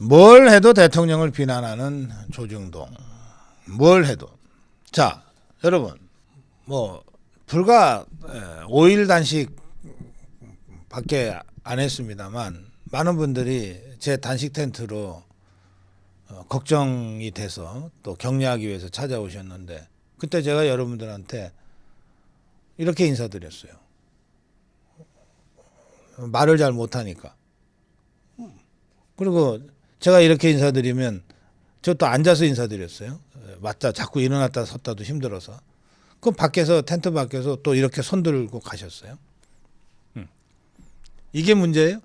뭘 해도 대통령을 비난하는 조중동. 뭘 해도. 자, 여러분, 뭐 불과 5일 단식 밖에 안 했습니다만 많은 분들이 제 단식 텐트로 걱정이 돼서 또 격려하기 위해서 찾아오셨는데, 그때 제가 여러분들한테 이렇게 인사드렸어요. 말을 잘 못하니까. 그리고 제가 이렇게 인사드리면 저 또 앉아서 인사드렸어요. 맞다, 자꾸 일어났다 섰다도 힘들어서. 그럼 밖에서, 텐트 밖에서 또 이렇게 손 들고 가셨어요. 이게 문제예요?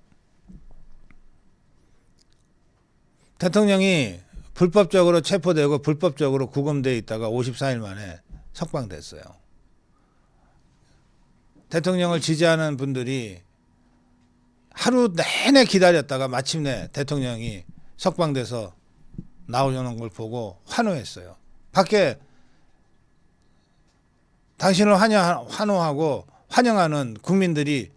대통령이 불법적으로 체포되고 불법적으로 구금되어 있다가 54일 만에 석방됐어요. 대통령을 지지하는 분들이 하루 내내 기다렸다가 마침내 대통령이 석방돼서 나오는 걸 보고 환호했어요. 밖에 당신을 환호하고 환영하는 국민들이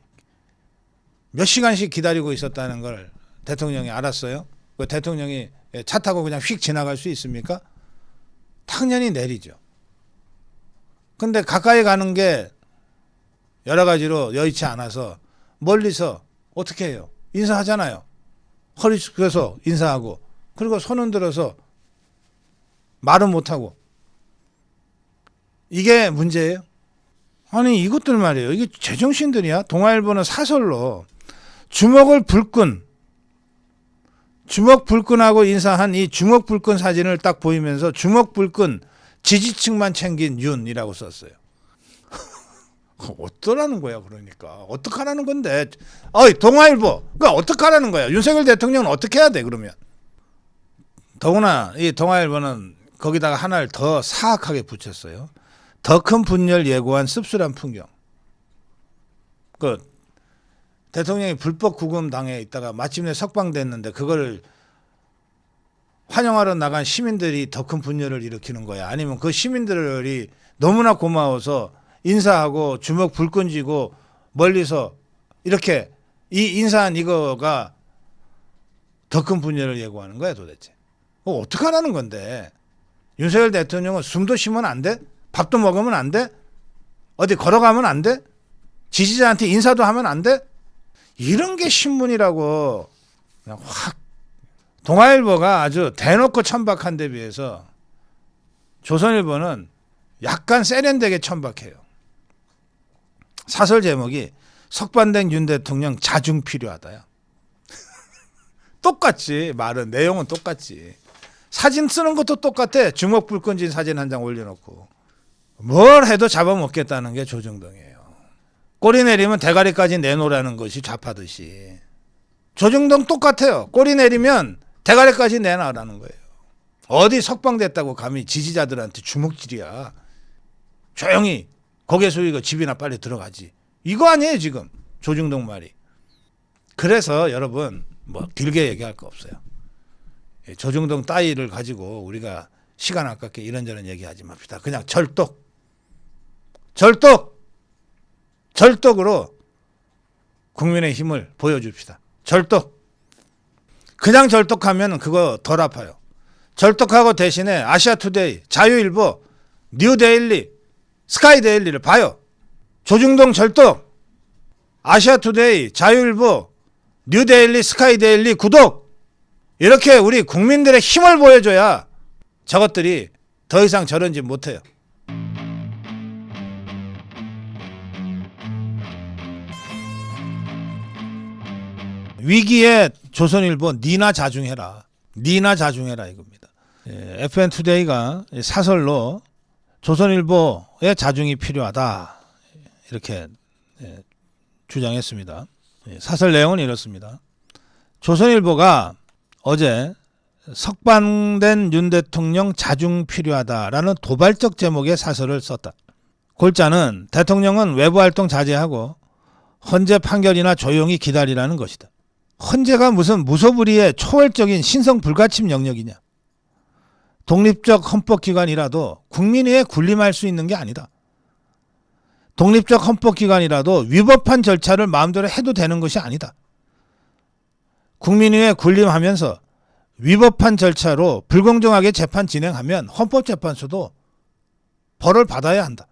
몇 시간씩 기다리고 있었다는 걸 대통령이 알았어요. 그 대통령이 차 타고 그냥 휙 지나갈 수 있습니까? 당연히 내리죠. 근데 가까이 가는 게 여러 가지로 여의치 않아서 멀리서 어떻게 해요? 인사하잖아요. 허리 숙여서 인사하고, 그리고 손 흔들어서 말은 못하고. 이게 문제예요? 아니, 이것들 말이에요. 이게 제정신들이야? 동아일보는 사설로 주먹 불끈하고 인사한 이 주먹 불끈 사진을 딱 보이면서 주먹 불끈 지지층만 챙긴 윤이라고 썼어요. 어떠라는 거야, 그러니까. 어떡하라는 건데. 동아일보. 그러니까 어떡하라는 거야. 윤석열 대통령은 어떻게 해야 돼, 그러면. 더구나 이 동아일보는 거기다가 하나를 더 사악하게 붙였어요. 더 큰 분열 예고한 씁쓸한 풍경. 그 대통령이 불법 구금 당해 있다가 마침내 석방됐는데 그걸 환영하러 나간 시민들이 더 큰 분열을 일으키는 거야? 아니면 그 시민들이 너무나 고마워서 인사하고 주먹 불끈 쥐고 멀리서 이렇게 이 인사한 이거가 더 큰 분열을 예고하는 거야, 도대체? 어떡하라는 건데? 윤석열 대통령은 숨도 쉬면 안 돼? 밥도 먹으면 안 돼? 어디 걸어가면 안 돼? 지지자한테 인사도 하면 안 돼? 이런 게 신문이라고. 그냥 확. 동아일보가 아주 대놓고 천박한 데 비해서 조선일보는 약간 세련되게 천박해요. 사설 제목이 석방된 윤 대통령 자중 필요하다야. 똑같지. 말은, 내용은 똑같지. 사진 쓰는 것도 똑같아. 주먹 불끈 쥔 사진 한 장 올려놓고. 뭘 해도 잡아먹겠다는 게 조중동이에요. 꼬리 내리면 대가리까지 내놓으라는 것이 좌파듯이. 조중동 똑같아요. 꼬리 내리면 대가리까지 내놔라는 거예요. 어디 석방됐다고 감히 지지자들한테 주먹질이야. 조용히 고개 숙이고 집이나 빨리 들어가지. 이거 아니에요, 지금 조중동 말이. 그래서 여러분, 뭐 길게 얘기할 거 없어요. 조중동 따위를 가지고 우리가 시간 아깝게 이런저런 얘기하지 맙시다. 그냥 절독으로 국민의 힘을 보여줍시다. 절독. 그냥 절독하면 그거 덜 아파요. 절독하고 대신에 아시아투데이, 자유일보, 뉴데일리, 스카이데일리를 봐요. 조중동 절독, 아시아투데이, 자유일보, 뉴데일리, 스카이데일리 구독. 이렇게 우리 국민들의 힘을 보여줘야 저것들이 더 이상 저런 짓 못해요. 위기에 조선일보 니나 자중해라. 니나 자중해라 이겁니다. FN투데이가 사설로 조선일보의 자중이 필요하다 이렇게 주장했습니다. 사설 내용은 이렇습니다. 조선일보가 어제 석방된 윤 대통령 자중 필요하다라는 도발적 제목의 사설을 썼다. 골자는 대통령은 외부 활동 자제하고 헌재 판결이나 조용히 기다리라는 것이다. 헌재가 무슨 무소불위의 초월적인 신성 불가침 영역이냐. 독립적 헌법기관이라도 국민위에 군림할 수 있는 게 아니다. 독립적 헌법기관이라도 위법한 절차를 마음대로 해도 되는 것이 아니다. 국민위에 군림하면서 위법한 절차로 불공정하게 재판 진행하면 헌법재판소도 벌을 받아야 한다.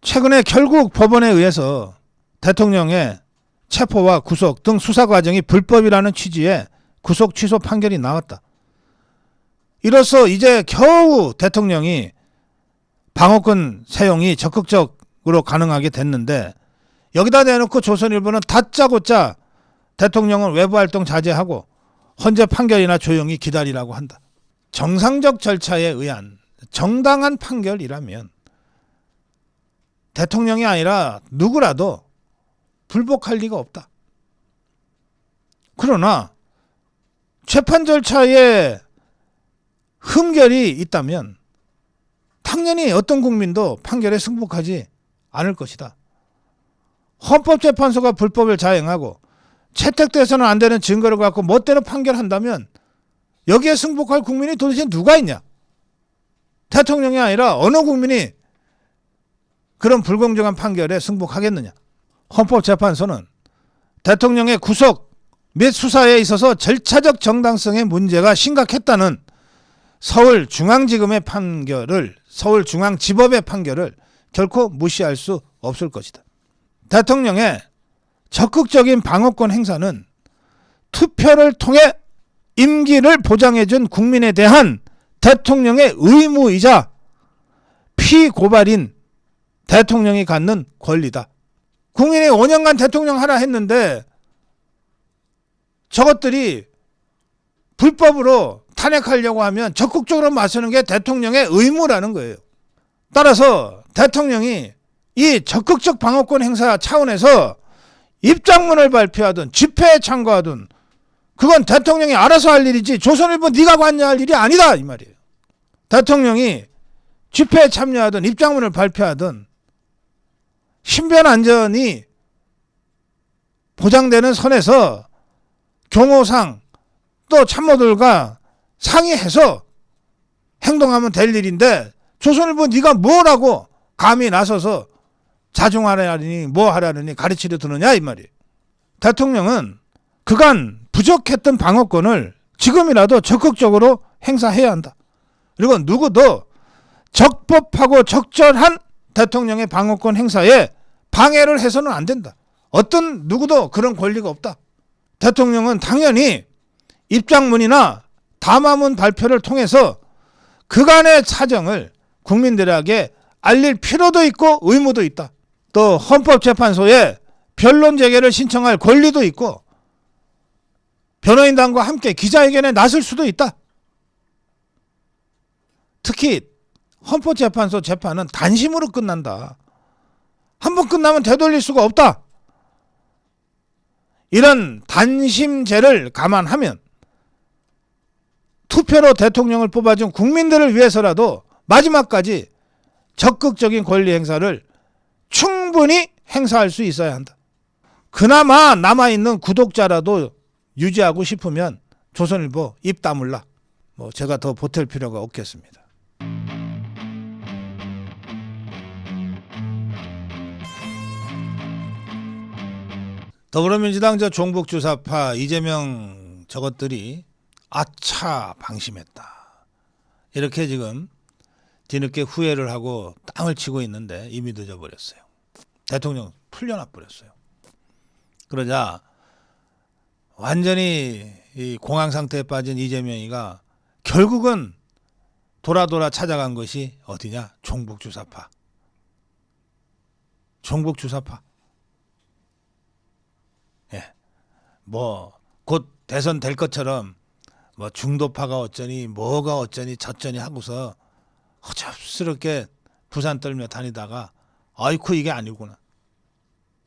최근에 결국 법원에 의해서 대통령의 체포와 구속 등 수사 과정이 불법이라는 취지의 구속 취소 판결이 나왔다. 이로써 이제 겨우 대통령이 방어권 사용이 적극적으로 가능하게 됐는데, 여기다 대놓고 조선일보는 다짜고짜 대통령은 외부활동 자제하고 헌재 판결이나 조용히 기다리라고 한다. 정상적 절차에 의한 정당한 판결이라면 대통령이 아니라 누구라도 불복할 리가 없다. 그러나 재판 절차에 흠결이 있다면 당연히 어떤 국민도 판결에 승복하지 않을 것이다. 헌법재판소가 불법을 자행하고 채택돼서는 안 되는 증거를 갖고 멋대로 판결한다면 여기에 승복할 국민이 도대체 누가 있냐? 대통령이 아니라 어느 국민이 그런 불공정한 판결에 승복하겠느냐? 헌법재판소는 대통령의 구속 및 수사에 있어서 절차적 정당성의 문제가 심각했다는 서울중앙지검의 판결을, 서울중앙지법의 판결을 결코 무시할 수 없을 것이다. 대통령의 적극적인 방어권 행사는 투표를 통해 임기를 보장해준 국민에 대한 대통령의 의무이자 피고발인 대통령이 갖는 권리다. 국민이 5년간 대통령 하라 했는데 저것들이 불법으로 탄핵하려고 하면 적극적으로 맞서는 게 대통령의 의무라는 거예요. 따라서 대통령이 이 적극적 방어권 행사 차원에서 입장문을 발표하든 집회에 참가하든 그건 대통령이 알아서 할 일이지 조선일보 네가 관여할 일이 아니다 이 말이에요. 대통령이 집회에 참여하든 입장문을 발표하든 신변 안전이 보장되는 선에서 경호상 또 참모들과 상의해서 행동하면 될 일인데 조선일보 네가 뭐라고 감히 나서서 자중하라니 뭐 하라니 가르치려 드느냐 이 말이에요. 대통령은 그간 부족했던 방어권을 지금이라도 적극적으로 행사해야 한다. 그리고 누구도 적법하고 적절한 대통령의 방어권 행사에 방해를 해서는 안 된다. 어떤 누구도 그런 권리가 없다. 대통령은 당연히 입장문이나 담화문 발표를 통해서 그간의 사정을 국민들에게 알릴 필요도 있고 의무도 있다. 또 헌법재판소에 변론 재개를 신청할 권리도 있고 변호인단과 함께 기자회견에 나설 수도 있다. 특히 헌법재판소 재판은 단심으로 끝난다. 한 번 끝나면 되돌릴 수가 없다. 이런 단심제를 감안하면 투표로 대통령을 뽑아준 국민들을 위해서라도 마지막까지 적극적인 권리 행사를 충분히 행사할 수 있어야 한다. 그나마 남아있는 구독자라도 유지하고 싶으면 조선일보 입 다물라. 제가 더 보탤 필요가 없겠습니다. 더불어민주당 종북주사파 이재명 저것들이 아차 방심했다. 이렇게 지금 뒤늦게 후회를 하고 땅을 치고 있는데 이미 늦어버렸어요. 대통령 풀려나 버렸어요. 그러자 완전히 이 공황 상태에 빠진 이재명이가 결국은 돌아 찾아간 것이 어디냐? 종북주사파. 종북주사파. 예. 곧 대선 될 것처럼 중도파가 어쩌니 뭐가 어쩌니 저쩌니 하고서 허접스럽게 부산 떨며 다니다가 아이쿠 이게 아니구나.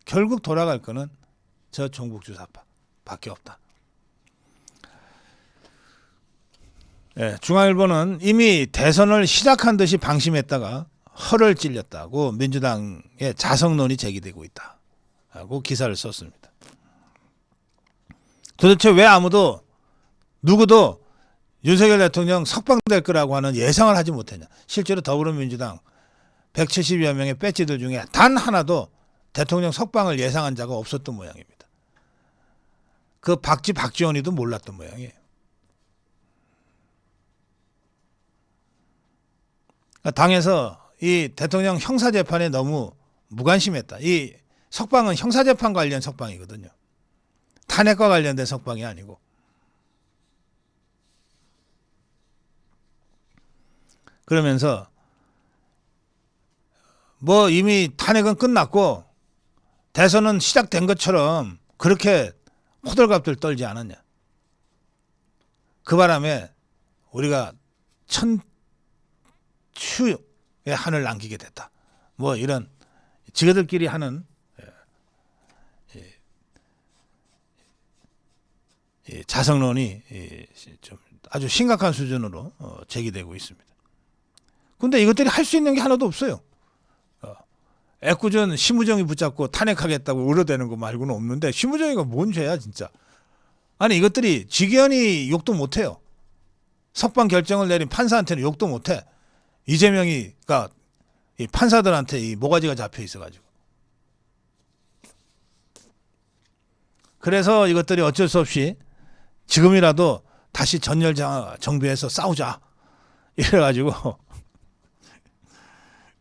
결국 돌아갈 거는 저 종북주사파 밖에 없다. 예, 중앙일보는 이미 대선을 시작한 듯이 방심했다가 허를 찔렸다고 민주당의 자성론이 제기되고 있다고 기사를 썼습니다. 도대체 왜 누구도 윤석열 대통령 석방될 거라고 하는 예상을 하지 못했냐. 실제로 더불어민주당 170여 명의 배지들 중에 단 하나도 대통령 석방을 예상한 자가 없었던 모양입니다. 그 박지원이도 몰랐던 모양이에요. 당에서 이 대통령 형사재판에 너무 무관심했다. 이 석방은 형사재판 관련 석방이거든요. 탄핵과 관련된 석방이 아니고. 그러면서 뭐 이미 탄핵은 끝났고 대선은 시작된 것처럼 그렇게 호들갑들 떨지 않았냐. 그 바람에 우리가 천추의 한을 남기게 됐다. 뭐 이런 지그들끼리 하는 자성론이 좀 아주 심각한 수준으로 제기되고 있습니다. 근데 이것들이 할 수 있는 게 하나도 없어요. 애꿎은 심우정이 붙잡고 탄핵하겠다고 울어대는 거 말고는 없는데 심우정이가 뭔 죄야 진짜. 아니 이것들이 직위원이 욕도 못해요. 석방 결정을 내린 판사한테는 욕도 못해. 이재명이가 이 판사들한테 이 모가지가 잡혀 있어가지고. 그래서 이것들이 어쩔 수 없이 지금이라도 다시 전열 정비해서 싸우자. 이래가지고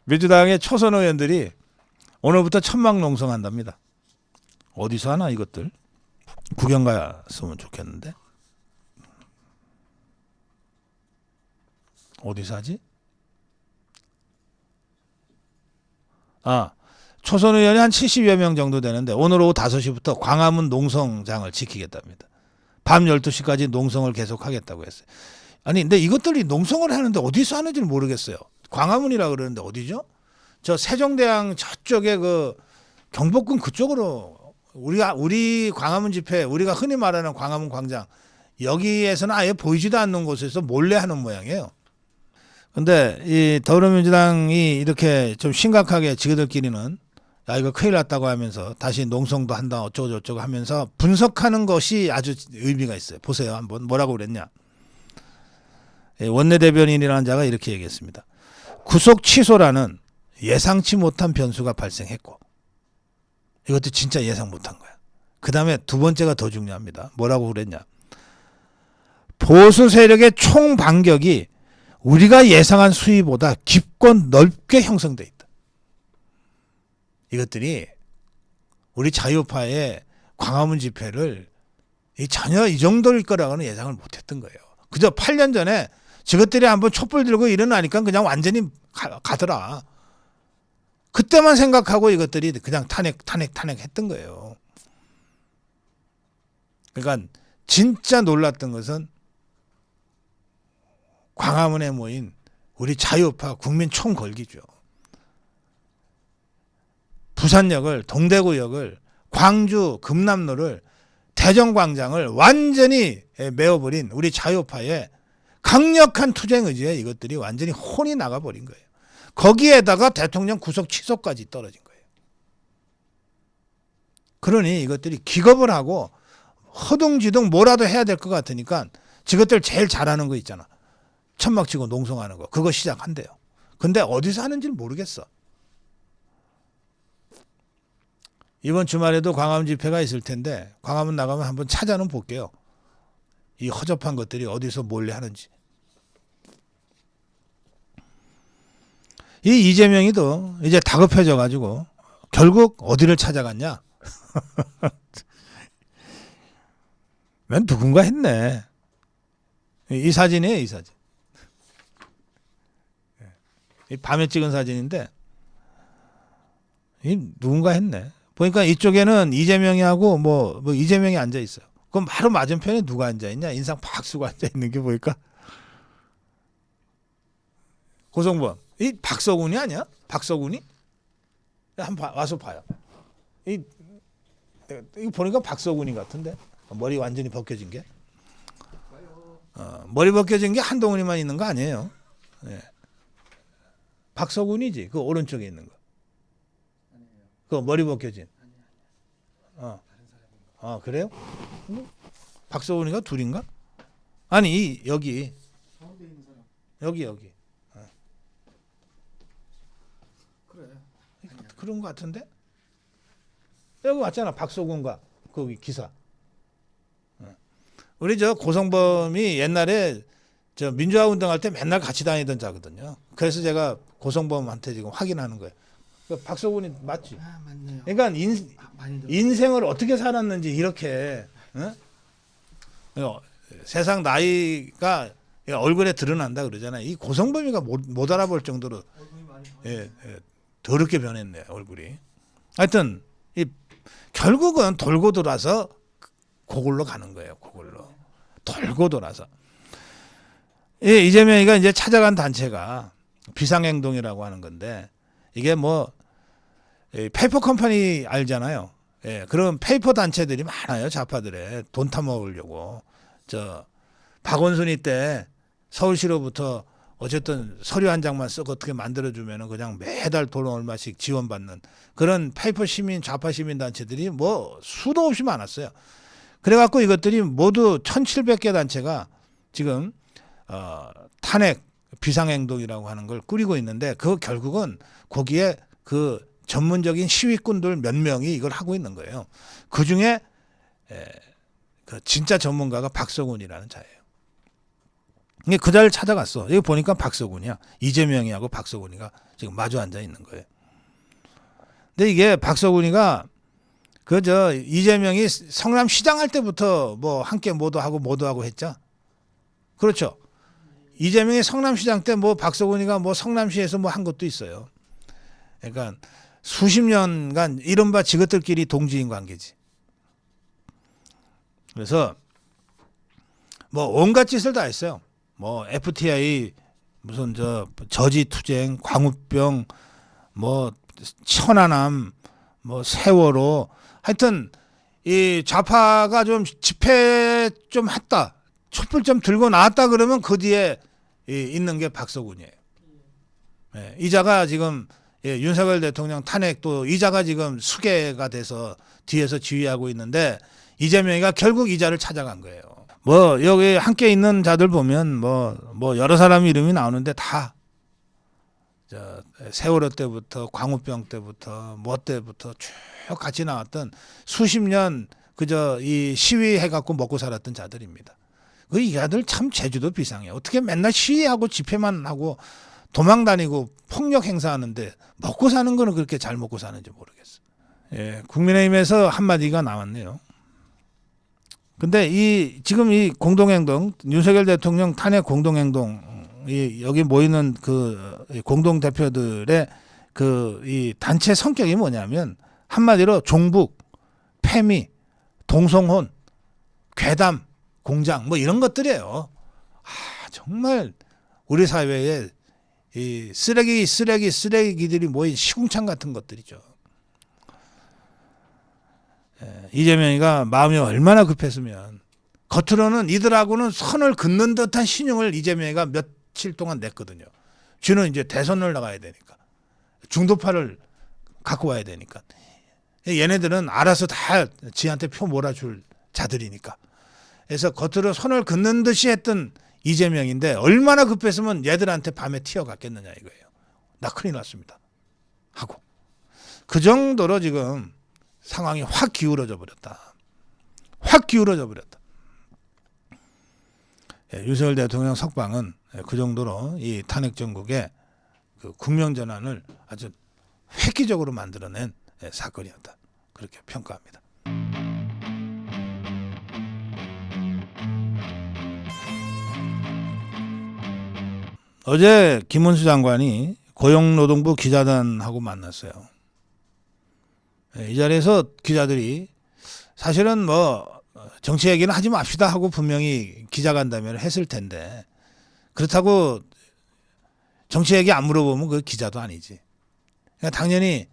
민주당의 초선 의원들이 오늘부터 천막 농성한답니다. 어디서 하나 이것들? 구경 갔으면 좋겠는데. 어디서 하지? 초선 의원이 한 70여 명 정도 되는데 오늘 오후 5시부터 광화문 농성장을 지키겠답니다. 밤 12시까지 농성을 계속하겠다고 했어요. 아니 근데 이것들이 농성을 하는데 어디서 하는지를 모르겠어요. 광화문이라 그러는데 어디죠? 저 세종대왕 저쪽에 그 경복궁 그쪽으로 우리 광화문 집회 우리가 흔히 말하는 광화문 광장 여기에서는 아예 보이지도 않는 곳에서 몰래 하는 모양이에요. 근데 이 더불어민주당이 이렇게 좀 심각하게 지그들끼리는 야 이거 큰일 났다고 하면서 다시 농성도 한다 어쩌고 저쩌고 하면서 분석하는 것이 아주 의미가 있어요. 보세요 한번 뭐라고 그랬냐. 원내대변인이라는 자가 이렇게 얘기했습니다. 구속 취소라는 예상치 못한 변수가 발생했고 이것도 진짜 예상 못한 거야. 그 다음에 두 번째가 더 중요합니다. 뭐라고 그랬냐. 보수 세력의 총 반격이 우리가 예상한 수위보다 깊고 넓게 형성돼 있다. 이것들이 우리 자유파의 광화문 집회를 전혀 이 정도일 거라고는 예상을 못했던 거예요. 그저 8년 전에 저것들이 한번 촛불 들고 일어나니까 그냥 완전히 가더라. 그때만 생각하고 이것들이 그냥 탄핵 했던 거예요. 그러니까 진짜 놀랐던 것은 광화문에 모인 우리 자유파 국민 총걸기죠. 부산역을 동대구역을 광주 금남로를 대전광장을 완전히 메워버린 우리 자유파의 강력한 투쟁 의지에 이것들이 완전히 혼이 나가버린 거예요. 거기에다가 대통령 구속 취소까지 떨어진 거예요. 그러니 이것들이 기겁을 하고 허둥지둥 뭐라도 해야 될 것 같으니까 저것들 제일 잘하는 거 있잖아. 천막 치고 농성하는 거. 그거 시작한대요. 근데 어디서 하는지는 모르겠어. 이번 주말에도 광화문 집회가 있을 텐데 광화문 나가면 한번 찾아는 볼게요. 이 허접한 것들이 어디서 몰래 하는지. 이 이재명이도 이제 다급해져 가지고 결국 어디를 찾아갔냐. 난 누군가 했네. 이 사진이에요, 이 사진. 이 밤에 찍은 사진인데 이 누군가 했네. 보니까 이쪽에는 이재명이하고 뭐 이재명이 앉아 있어요. 그럼 바로 맞은편에 누가 앉아 있냐? 인상 팍 쓰고 앉아 있는 게 보니까 고성범. 이 박서군이 아니야? 박서군이? 한번 와서 봐요. 이 보니까 박서군이 같은데 머리 완전히 벗겨진 게. 머리 벗겨진 게 한동훈이만 있는 거 아니에요? 네. 박서군이지. 그 오른쪽에 있는 거. 그 머리 벗겨진. 그래요? 박서훈이가 둘인가? 아니 여기 여기. 그래. 그런 거 같은데? 여기 왔잖아. 박서군과 거기 기사. 우리 저 고성범이 옛날에 저 민주화 운동할 때 맨날 같이 다니던 자거든요. 그래서 제가 고성범한테 지금 확인하는 거예요. 그 박서군이 맞지? 아, 맞네요. 그러니까 많이 들었어요. 인생을 어떻게 살았는지 이렇게 세상 나이가 얼굴에 드러난다 그러잖아요. 이 고성범이가 못 알아볼 정도로 더럽게 변했네 얼굴이. 하여튼 결국은 돌고 돌아서 그걸로 가는 거예요. 그걸로 돌고 돌아서. 이재명이가 이제 찾아간 단체가 비상행동이라고 하는 건데 이게 뭐 페이퍼 컴퍼니 알잖아요. 그런 페이퍼 단체들이 많아요. 좌파들의 돈 타먹으려고. 저 박원순이 때 서울시로부터 어쨌든 서류 한 장만 쓰고 어떻게 만들어주면은 그냥 매달 돈 얼마씩 지원받는 그런 페이퍼 시민 좌파 시민 단체들이 뭐 수도 없이 많았어요. 그래갖고 이것들이 모두 1,700개 단체가 지금 탄핵 비상행동이라고 하는 걸 꾸리고 있는데 그 결국은 거기에 그 전문적인 시위꾼들 몇 명이 이걸 하고 있는 거예요. 그 중에 그 진짜 전문가가 박서군이라는 자예요. 그 자리를 찾아갔어. 여기 보니까 박서군이야. 이재명이하고 박서군이가 지금 마주 앉아 있는 거예요. 근데 이게 박서군이가 그저 이재명이 성남시장 할 때부터 뭐 함께 모두하고 했죠. 그렇죠. 이재명이 성남시장 때 뭐 박서군이가 뭐 성남시에서 뭐 한 것도 있어요. 그러니까 수십 년간 이른바 지긋들끼리 동지인 관계지. 그래서 뭐 온갖 짓을 다 했어요. 뭐 FTI 무슨 저지투쟁, 광우병, 뭐 천안함, 뭐 세월호, 하여튼 이 좌파가 좀 집회 좀 했다, 촛불 좀 들고 나왔다 그러면 그 뒤에 있는 게 박서군이에요. 이자가 지금 윤석열 대통령 탄핵도 이자가 지금 수계가 돼서 뒤에서 지휘하고 있는데 이재명이가 결국 이자를 찾아간 거예요. 뭐 여기 함께 있는 자들 보면 뭐 여러 사람 이름이 나오는데 다 세월호 때부터 광우병 때부터 뭐 때부터 쭉 같이 나왔던 수십 년 그저 이 시위해 갖고 먹고 살았던 자들입니다. 이 자들 참 제주도 비상해요. 어떻게 맨날 시위하고 집회만 하고 도망 다니고 폭력 행사하는데 먹고 사는 거는 그렇게 잘 먹고 사는지 모르겠어요. 국민의힘에서 한마디가 나왔네요. 근데 지금 이 공동행동, 윤석열 대통령 탄핵 공동행동, 여기 모이는 그 공동 대표들의 이 단체 성격이 뭐냐면 한마디로 종북, 패미, 동성혼, 괴담, 공장 뭐 이런 것들이에요. 정말 우리 사회에 이 쓰레기들이 모인 시궁창 같은 것들이죠. 이재명이가 마음이 얼마나 급했으면 겉으로는 이들하고는 선을 긋는 듯한 신용을 이재명이가 며칠 동안 냈거든요. 쥐는 이제 대선을 나가야 되니까 중도파를 갖고 와야 되니까 얘네들은 알아서 다 지한테 표 몰아줄 자들이니까. 그래서 겉으로 선을 긋는 듯이 했던 이재명인데 얼마나 급했으면 얘들한테 밤에 튀어갔겠느냐 이거예요. 나 큰일 났습니다 하고. 그 정도로 지금 상황이 확 기울어져 버렸다. 확 기울어져 버렸다. 윤석열 대통령 석방은 그 정도로 이 탄핵 정국의 그 국면 전환을 아주 획기적으로 만들어낸 사건이었다. 그렇게 평가합니다. 어제 김문수 장관이 고용노동부 기자단하고 만났어요. 이 자리에서 기자들이 사실은 뭐 정치 얘기는 하지 맙시다 하고 분명히 기자간담회를 했을 텐데 그렇다고 정치 얘기 안 물어보면 그 기자도 아니지. 그러니까 당연히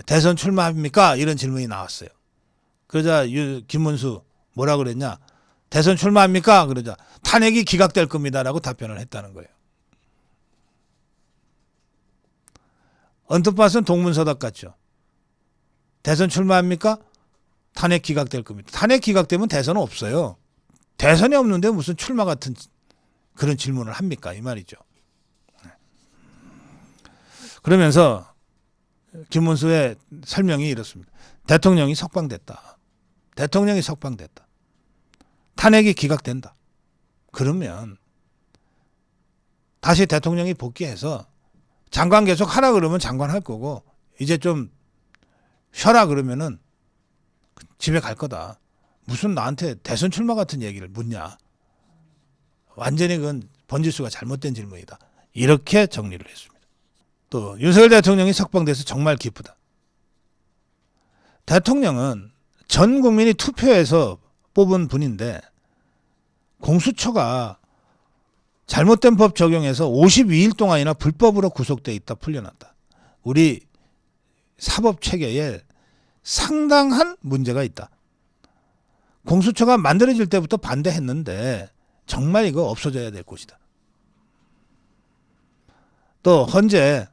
대선 출마합니까? 이런 질문이 나왔어요. 그러자 김문수 뭐라 그랬냐? 대선 출마합니까? 그러자 탄핵이 기각될 겁니다라고 답변을 했다는 거예요. 언뜻 봐서는 동문서답 같죠. 대선 출마합니까? 탄핵 기각될 겁니다. 탄핵 기각되면 대선은 없어요. 대선이 없는데 무슨 출마 같은 그런 질문을 합니까? 이 말이죠. 그러면서 김문수의 설명이 이렇습니다. 대통령이 석방됐다. 대통령이 석방됐다. 탄핵이 기각된다. 그러면 다시 대통령이 복귀해서 장관 계속 하라 그러면 장관 할 거고 이제 좀 쉬어라 그러면은 집에 갈 거다. 무슨 나한테 대선 출마 같은 얘기를 묻냐. 완전히 그건 번지수가 잘못된 질문이다. 이렇게 정리를 했습니다. 또 윤석열 대통령이 석방돼서 정말 기쁘다. 대통령은 전 국민이 투표해서 뽑은 분인데 공수처가 잘못된 법 적용해서 52일 동안이나 불법으로 구속돼 있다 풀려났다. 우리 사법 체계에 상당한 문제가 있다. 공수처가 만들어질 때부터 반대했는데 정말 이거 없어져야 될 곳이다. 또 헌재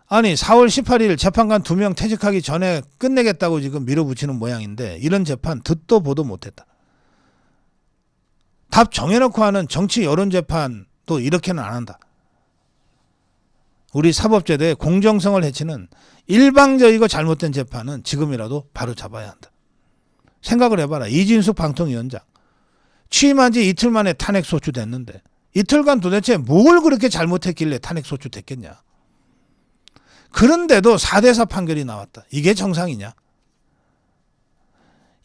아니 4월 18일 재판관 2명 퇴직하기 전에 끝내겠다고 지금 밀어붙이는 모양인데 이런 재판 듣도 보도 못했다. 답 정해놓고 하는 정치 여론재판도 이렇게는 안 한다. 우리 사법제도의 공정성을 해치는 일방적이고 잘못된 재판은 지금이라도 바로 잡아야 한다. 생각을 해봐라. 이진숙 방통위원장 취임한 지 이틀 만에 탄핵 소추됐는데 이틀간 도대체 뭘 그렇게 잘못했길래 탄핵 소추됐겠냐. 그런데도 4대4 판결이 나왔다. 이게 정상이냐.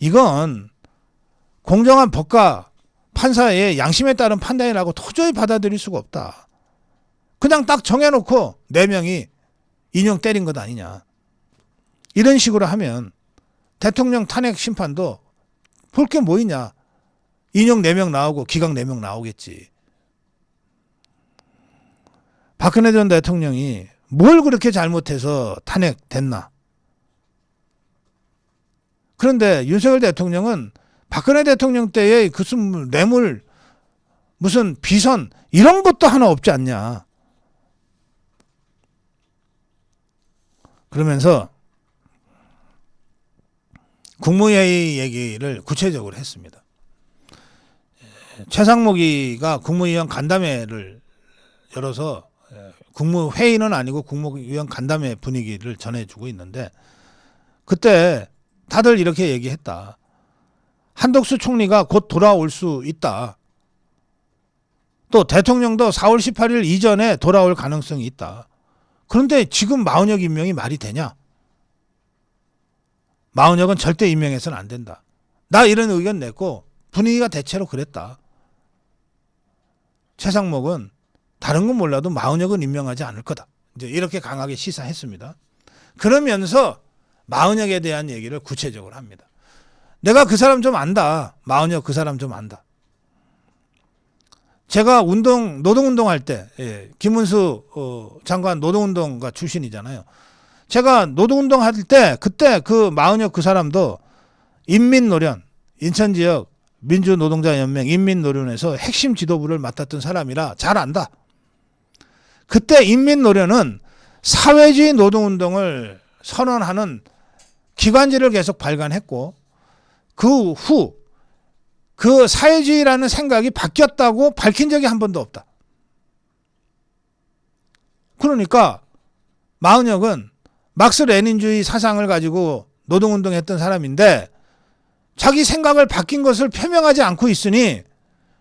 이건 공정한 법과 판사의 양심에 따른 판단이라고 도저히 받아들일 수가 없다. 그냥 딱 정해놓고 4명이 인용 때린 것 아니냐. 이런 식으로 하면 대통령 탄핵 심판도 볼 게 뭐 있냐. 인용 4명 나오고 기각 4명 나오겠지. 박근혜 전 대통령이 뭘 그렇게 잘못해서 탄핵됐나. 그런데 윤석열 대통령은 박근혜 대통령 때의 그 뇌물 무슨 비선 이런 것도 하나 없지 않냐. 그러면서 국무회의 얘기를 구체적으로 했습니다. 최상목이가 국무위원 간담회를 열어서 국무회의는 아니고 국무위원 간담회 분위기를 전해주고 있는데 그때 다들 이렇게 얘기했다. 한덕수 총리가 곧 돌아올 수 있다. 또 대통령도 4월 18일 이전에 돌아올 가능성이 있다. 그런데 지금 마은혁 임명이 말이 되냐? 마은혁은 절대 임명해서는 안 된다. 나 이런 의견 냈고 분위기가 대체로 그랬다. 최상목은 다른 건 몰라도 마은혁은 임명하지 않을 거다. 이제 이렇게 강하게 시사했습니다. 그러면서 마은혁에 대한 얘기를 구체적으로 합니다. 내가 그 사람 좀 안다. 마은혁 그 사람 좀 안다. 제가 노동운동할 때 김문수 장관 노동운동가 출신이잖아요. 제가 노동운동할 때 그때 그 마은혁 그 사람도 인민노련 인천지역 민주노동자연맹 인민노련에서 핵심 지도부를 맡았던 사람이라 잘 안다. 그때 인민노련은 사회주의 노동운동을 선언하는 기관지를 계속 발간했고 그 후 그 사회주의라는 생각이 바뀌었다고 밝힌 적이 한 번도 없다. 그러니까 마은혁은 막스 레닌주의 사상을 가지고 노동운동했던 사람인데 자기 생각을 바뀐 것을 표명하지 않고 있으니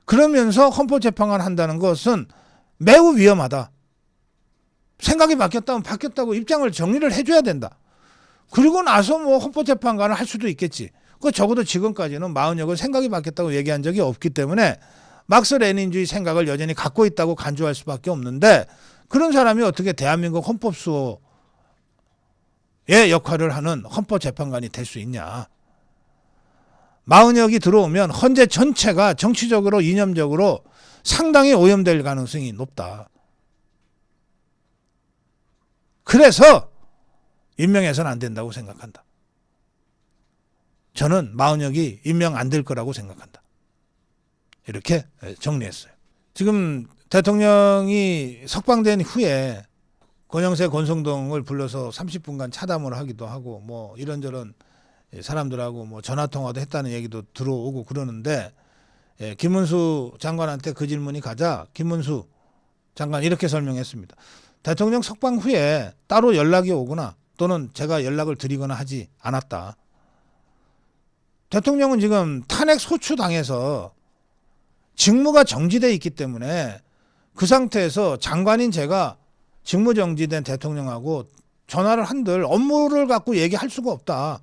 그러면서 헌법재판관 한다는 것은 매우 위험하다. 생각이 바뀌었다면 바뀌었다고 입장을 정리를 해줘야 된다. 그리고 나서 뭐 헌법재판관을 할 수도 있겠지. 그 적어도 지금까지는 마은혁은 생각이 바뀌었다고 얘기한 적이 없기 때문에 막스 레닌주의 생각을 여전히 갖고 있다고 간주할 수밖에 없는데 그런 사람이 어떻게 대한민국 헌법수호의 역할을 하는 헌법재판관이 될 수 있냐. 마은혁이 들어오면 헌재 전체가 정치적으로 이념적으로 상당히 오염될 가능성이 높다. 그래서 임명해서는 안 된다고 생각한다. 저는 마은혁이 임명 안 될 거라고 생각한다. 이렇게 정리했어요. 지금 대통령이 석방된 후에 권영세 권성동을 불러서 30분간 차담을 하기도 하고 뭐 이런저런 사람들하고 뭐 전화통화도 했다는 얘기도 들어오고 그러는데 김문수 장관한테 그 질문이 가자 김문수 장관 이렇게 설명했습니다. 대통령 석방 후에 따로 연락이 오거나 또는 제가 연락을 드리거나 하지 않았다. 대통령은 지금 탄핵 소추당해서 직무가 정지돼 있기 때문에 그 상태에서 장관인 제가 직무정지된 대통령하고 전화를 한들 업무를 갖고 얘기할 수가 없다.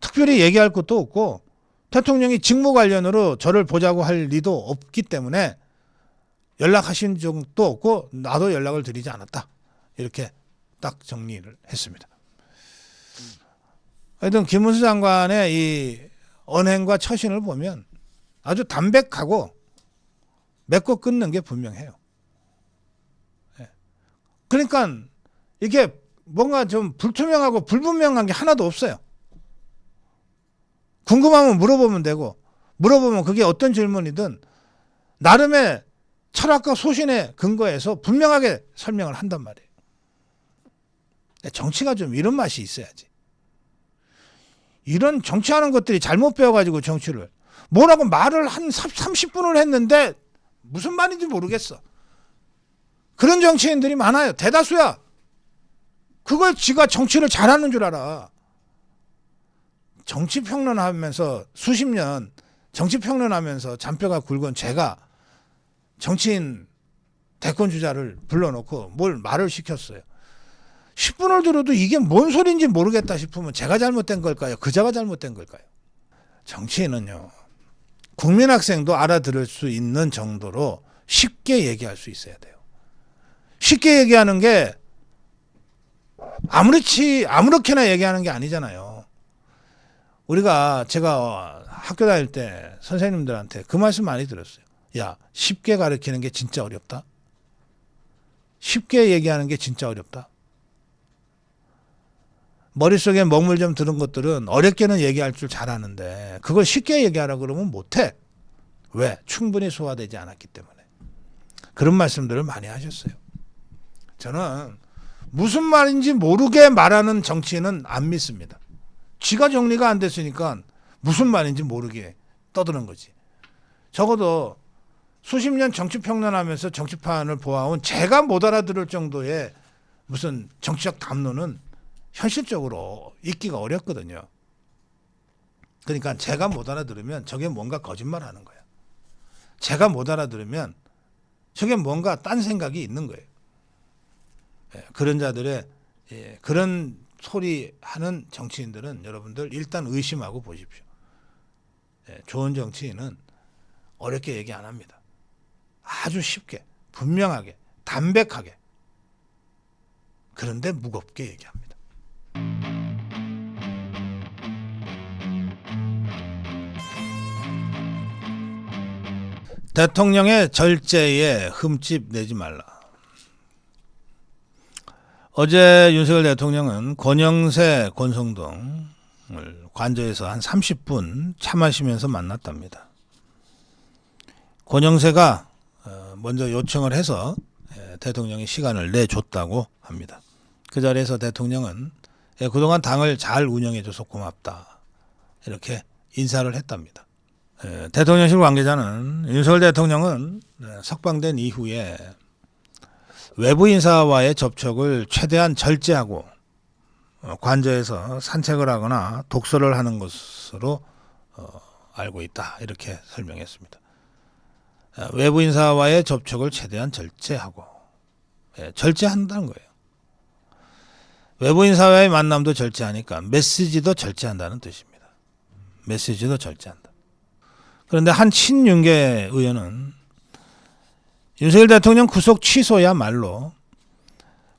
특별히 얘기할 것도 없고 대통령이 직무 관련으로 저를 보자고 할 리도 없기 때문에 연락하신 적도 없고 나도 연락을 드리지 않았다. 이렇게 딱 정리를 했습니다. 하여튼 김문수 장관의 이 언행과 처신을 보면 아주 담백하고 맺고 끊는 게 분명해요. 그러니까 이게 뭔가 좀 불투명하고 불분명한 게 하나도 없어요. 궁금하면 물어보면 되고 물어보면 그게 어떤 질문이든 나름의 철학과 소신에 근거해서 분명하게 설명을 한단 말이에요. 정치가 좀 이런 맛이 있어야지. 이런 정치하는 것들이 잘못 배워가지고 정치를 뭐라고 말을 한 30분을 했는데 무슨 말인지 모르겠어. 그런 정치인들이 많아요. 대다수야. 그걸 지가 정치를 잘하는 줄 알아. 정치평론하면서 수십 년 정치평론하면서 잔뼈가 굵은 제가 정치인 대권주자를 불러놓고 뭘 말을 시켰어요. 10분을 들어도 이게 뭔 소리인지 모르겠다 싶으면 제가 잘못된 걸까요? 그자가 잘못된 걸까요? 정치인은요. 국민학생도 알아들을 수 있는 정도로 쉽게 얘기할 수 있어야 돼요. 쉽게 얘기하는 게 아무렇게나 얘기하는 게 아니잖아요. 제가 학교 다닐 때 선생님들한테 그 말씀 많이 들었어요. 야, 쉽게 가르치는 게 진짜 어렵다. 쉽게 얘기하는 게 진짜 어렵다. 머릿속에 먹물 좀 들은 것들은 어렵게는 얘기할 줄 잘하는데 그걸 쉽게 얘기하라 그러면 못해. 왜? 충분히 소화되지 않았기 때문에. 그런 말씀들을 많이 하셨어요. 저는 무슨 말인지 모르게 말하는 정치인은 안 믿습니다. 지가 정리가 안 됐으니까 무슨 말인지 모르게 떠드는 거지. 적어도 수십 년 정치평론하면서 정치판을 보아온 제가 못 알아들을 정도의 무슨 정치적 담론은 현실적으로 있기가 어렵거든요. 그러니까 제가 못 알아들으면 저게 뭔가 거짓말하는 거야. 제가 못 알아들으면 저게 뭔가 딴 생각이 있는 거예요. 그런 자들의 그런 소리 하는 정치인들은 여러분들 일단 의심하고 보십시오. 좋은 정치인은 어렵게 얘기 안 합니다. 아주 쉽게, 분명하게, 담백하게. 그런데 무겁게 얘기합니다. 대통령의 절제에 흠집 내지 말라. 어제 윤석열 대통령은 권영세, 권성동을 관저에서 한 30분 차 마시면서 만났답니다. 권영세가 먼저 요청을 해서 대통령이 시간을 내줬다고 합니다. 그 자리에서 대통령은 그동안 당을 잘 운영해줘서 고맙다. 이렇게 인사를 했답니다. 대통령실 관계자는 윤석열 대통령은 석방된 이후에 외부 인사와의 접촉을 최대한 절제하고 관저에서 산책을 하거나 독서를 하는 것으로 알고 있다. 이렇게 설명했습니다. 외부 인사와의 접촉을 최대한 절제하고 절제한다는 거예요. 외부 인사와의 만남도 절제하니까 메시지도 절제한다는 뜻입니다. 메시지도 절제한다. 그런데 한 친윤계 의원은 윤석열 대통령 구속 취소야말로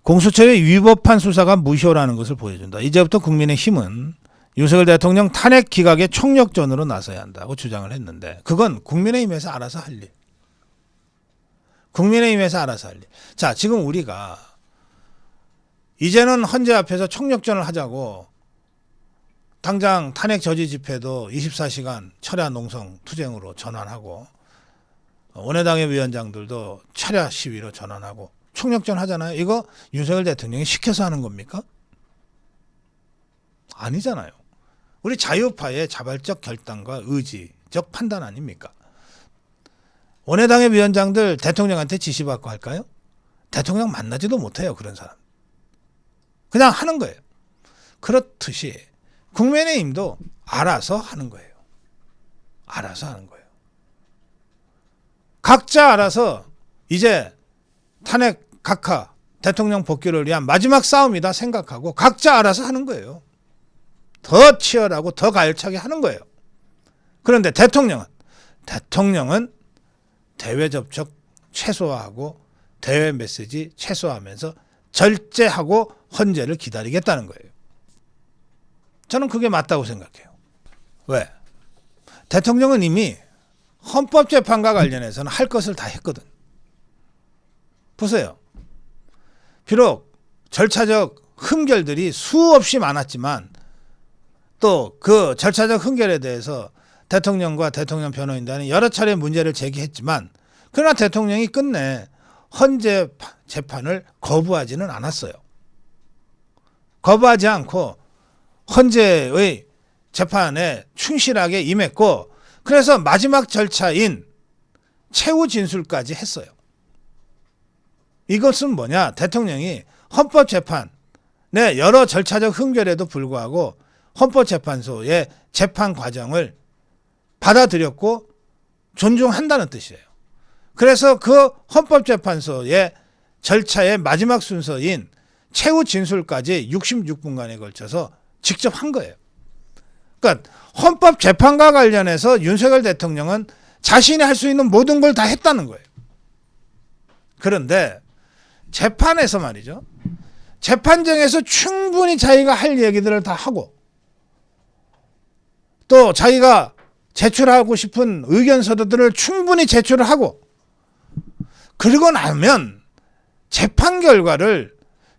공수처의 위법한 수사가 무효라는 것을 보여준다. 이제부터 국민의힘은 윤석열 대통령 탄핵 기각의 총력전으로 나서야 한다고 주장을 했는데 그건 국민의힘에서 알아서 할 일. 국민의힘에서 알아서 할 일. 자, 지금 우리가 이제는 헌재 앞에서 총력전을 하자고 당장 탄핵 저지 집회도 24시간 철야 농성 투쟁으로 전환하고 원외당의 위원장들도 철야 시위로 전환하고 총력전 하잖아요. 이거 윤석열 대통령이 시켜서 하는 겁니까? 아니잖아요. 우리 자유파의 자발적 결단과 의지적 판단 아닙니까? 원외당의 위원장들 대통령한테 지시받고 할까요? 대통령 만나지도 못해요. 그런 사람. 그냥 하는 거예요. 그렇듯이 국민의힘도 알아서 하는 거예요. 알아서 하는 거예요. 각자 알아서 이제 탄핵 각하 대통령 복귀를 위한 마지막 싸움이다 생각하고 각자 알아서 하는 거예요. 더 치열하고 더 가열차게 하는 거예요. 그런데 대통령은 대외 접촉 최소화하고 대외 메시지 최소화하면서 절제하고 헌재를 기다리겠다는 거예요. 저는 그게 맞다고 생각해요. 왜? 대통령은 이미 헌법재판과 관련해서는 할 것을 다 했거든. 보세요. 비록 절차적 흠결들이 수없이 많았지만 또 그 절차적 흠결에 대해서 대통령과 대통령 변호인단이 여러 차례 문제를 제기했지만 그러나 대통령이 끝내 헌재 재판을 거부하지는 않았어요. 거부하지 않고 헌재의 재판에 충실하게 임했고 그래서 마지막 절차인 최후 진술까지 했어요. 이것은 뭐냐? 대통령이 헌법재판의 여러 절차적 흠결에도 불구하고 헌법재판소의 재판 과정을 받아들였고 존중한다는 뜻이에요. 그래서 그 헌법재판소의 절차의 마지막 순서인 최후 진술까지 66분간에 걸쳐서 직접 한 거예요. 그러니까 헌법재판과 관련해서 윤석열 대통령은 자신이 할 수 있는 모든 걸 다 했다는 거예요. 그런데 재판에서 말이죠. 재판정에서 충분히 자기가 할 얘기들을 다 하고 또 자기가 제출하고 싶은 의견 서류들을 충분히 제출을 하고 그리고 나면 재판 결과를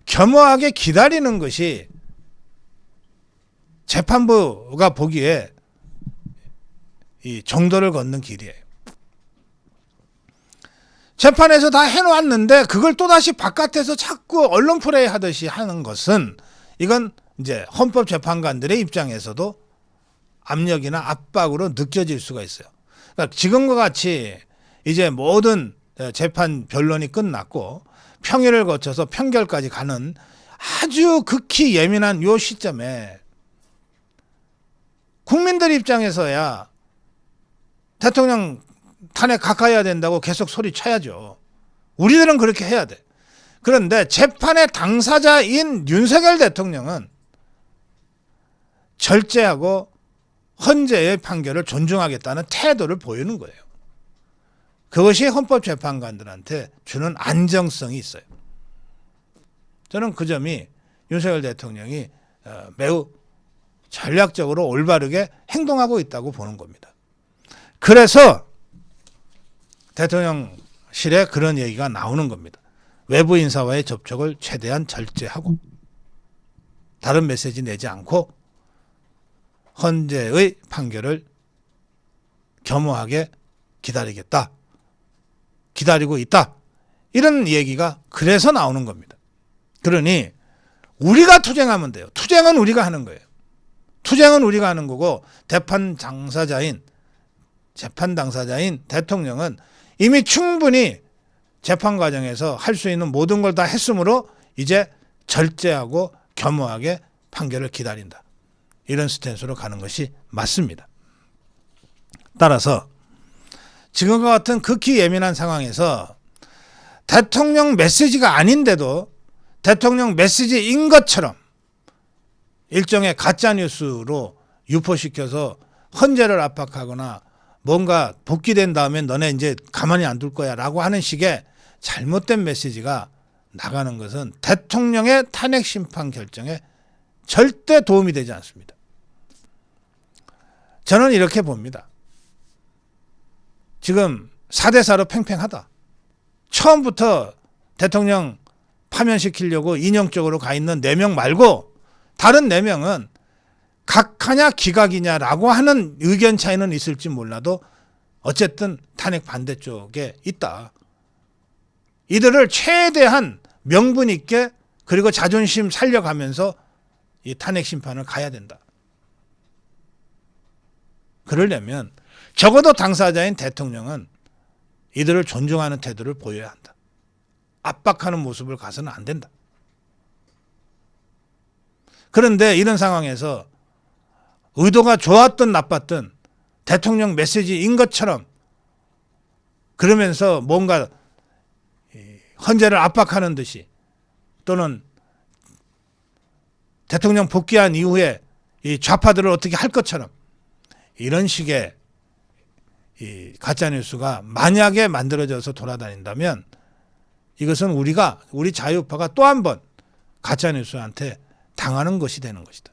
겸허하게 기다리는 것이 재판부가 보기에 이 정도를 걷는 길이에요. 재판에서 다 해놓았는데 그걸 또다시 바깥에서 자꾸 언론 플레이 하듯이 하는 것은 이건 이제 헌법재판관들의 입장에서도 압력이나 압박으로 느껴질 수가 있어요. 그러니까 지금과 같이 이제 모든 재판 변론이 끝났고 평일을 거쳐서 평결까지 가는 아주 극히 예민한 요 시점에 국민들 입장에서야 대통령 탄핵 각하해야 된다고 계속 소리쳐야죠. 우리들은 그렇게 해야 돼. 그런데 재판의 당사자인 윤석열 대통령은 절제하고 헌재의 판결을 존중하겠다는 태도를 보이는 거예요. 그것이 헌법재판관들한테 주는 안정성이 있어요. 저는 그 점이 윤석열 대통령이 매우 전략적으로 올바르게 행동하고 있다고 보는 겁니다. 그래서 대통령실에 그런 얘기가 나오는 겁니다. 외부 인사와의 접촉을 최대한 절제하고 다른 메시지 내지 않고 헌재의 판결을 겸허하게 기다리겠다. 기다리고 있다. 이런 얘기가 그래서 나오는 겁니다. 그러니 우리가 투쟁하면 돼요. 투쟁은 우리가 하는 거예요. 투쟁은 우리가 하는 거고 재판 당사자인 대통령은 이미 충분히 재판 과정에서 할 수 있는 모든 걸 다 했으므로 이제 절제하고 겸허하게 판결을 기다린다. 이런 스탠스로 가는 것이 맞습니다. 따라서 지금과 같은 극히 예민한 상황에서 대통령 메시지가 아닌데도 대통령 메시지인 것처럼 일종의 가짜뉴스로 유포시켜서 헌재를 압박하거나 뭔가 복귀된 다음에 너네 이제 가만히 안 둘 거야 라고 하는 식의 잘못된 메시지가 나가는 것은 대통령의 탄핵 심판 결정에 절대 도움이 되지 않습니다. 저는 이렇게 봅니다. 지금 4대4로 팽팽하다. 처음부터 대통령 파면시키려고 인형적으로 가 있는 4명 말고 다른 4명은 각하냐 기각이냐라고 하는 의견 차이는 있을지 몰라도 어쨌든 탄핵 반대쪽에 있다. 이들을 최대한 명분 있게 그리고 자존심 살려가면서 이 탄핵 심판을 가야 된다. 그러려면 적어도 당사자인 대통령은 이들을 존중하는 태도를 보여야 한다. 압박하는 모습을 가서는 안 된다. 그런데 이런 상황에서 의도가 좋았든 나빴든 대통령 메시지인 것처럼 그러면서 뭔가 헌재를 압박하는 듯이 또는 대통령 복귀한 이후에 이 좌파들을 어떻게 할 것처럼 이런 식의 이 가짜뉴스가 만약에 만들어져서 돌아다닌다면 이것은 우리 자유파가 또 한 번 가짜뉴스한테 당하는 것이 되는 것이다.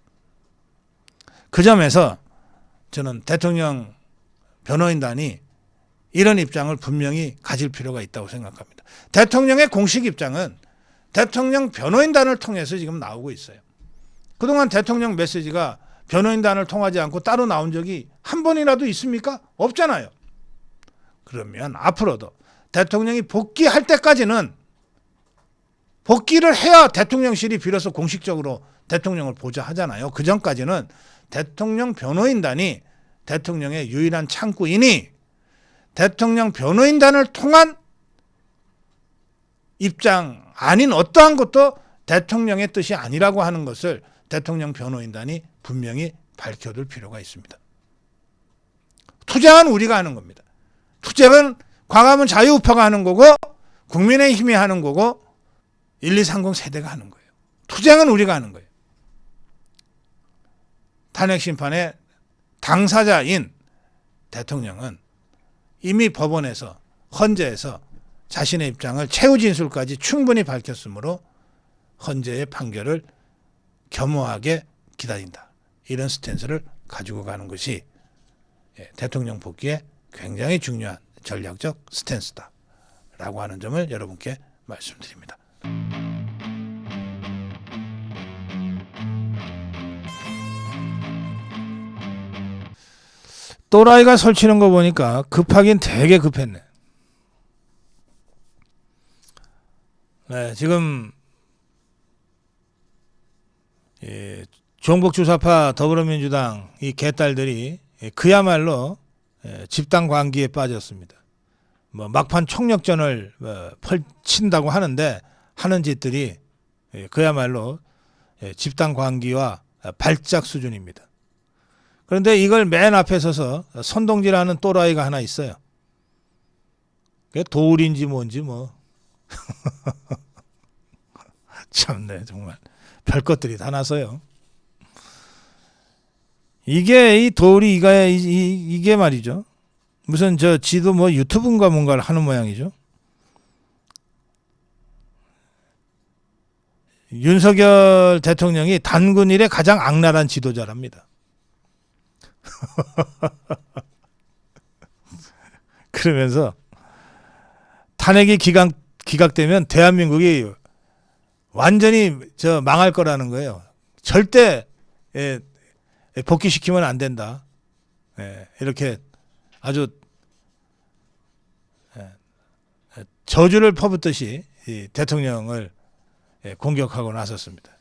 그 점에서 저는 대통령 변호인단이 이런 입장을 분명히 가질 필요가 있다고 생각합니다. 대통령의 공식 입장은 대통령 변호인단을 통해서 지금 나오고 있어요. 그동안 대통령 메시지가 변호인단을 통하지 않고 따로 나온 적이 한 번이라도 있습니까? 없잖아요. 그러면 앞으로도 대통령이 복귀할 때까지는 복귀를 해야 대통령실이 비로소 공식적으로 대통령을 보좌 하잖아요. 그 전까지는 대통령 변호인단이 대통령의 유일한 창구이니 대통령 변호인단을 통한 입장 아닌 어떠한 것도 대통령의 뜻이 아니라고 하는 것을 대통령 변호인단이 분명히 밝혀둘 필요가 있습니다. 투쟁은 우리가 하는 겁니다. 투쟁은 광화문 자유우파가 하는 거고 국민의힘이 하는 거고 1230 세대가 하는 거예요. 투쟁은 우리가 하는 거예요. 탄핵심판의 당사자인 대통령은 이미 법원에서 헌재에서 자신의 입장을 최후 진술까지 충분히 밝혔으므로 헌재의 판결을 겸허하게 기다린다. 이런 스탠스를 가지고 가는 것이 대통령 복귀에 굉장히 중요한 전략적 스탠스다라고 하는 점을 여러분께 말씀드립니다. 또라이가 설치는 거 보니까 급하긴 되게 급했네. 네, 지금 종북주사파 더불어민주당 이 개딸들이 그야말로 집단 광기에 빠졌습니다. 뭐 막판 총력전을 펼친다고 하는데 하는 짓들이 그야말로 집단 광기와 발작 수준입니다. 그런데 이걸 맨 앞에 서서 선동질하는 또라이가 하나 있어요. 그게 도울인지 뭔지 뭐 참네 정말 별것들이 다 나서요. 이게 이 도울이 이게 말이죠. 무슨 지도 뭐 유튜브인가 뭔가를 하는 모양이죠. 윤석열 대통령이 단군 일의 가장 악랄한 지도자랍니다. 그러면서 탄핵이 기각되면 대한민국이 완전히 망할 거라는 거예요. 절대 복귀시키면 안 된다. 이렇게 아주 저주를 퍼붓듯이 이 대통령을 공격하고 나섰습니다.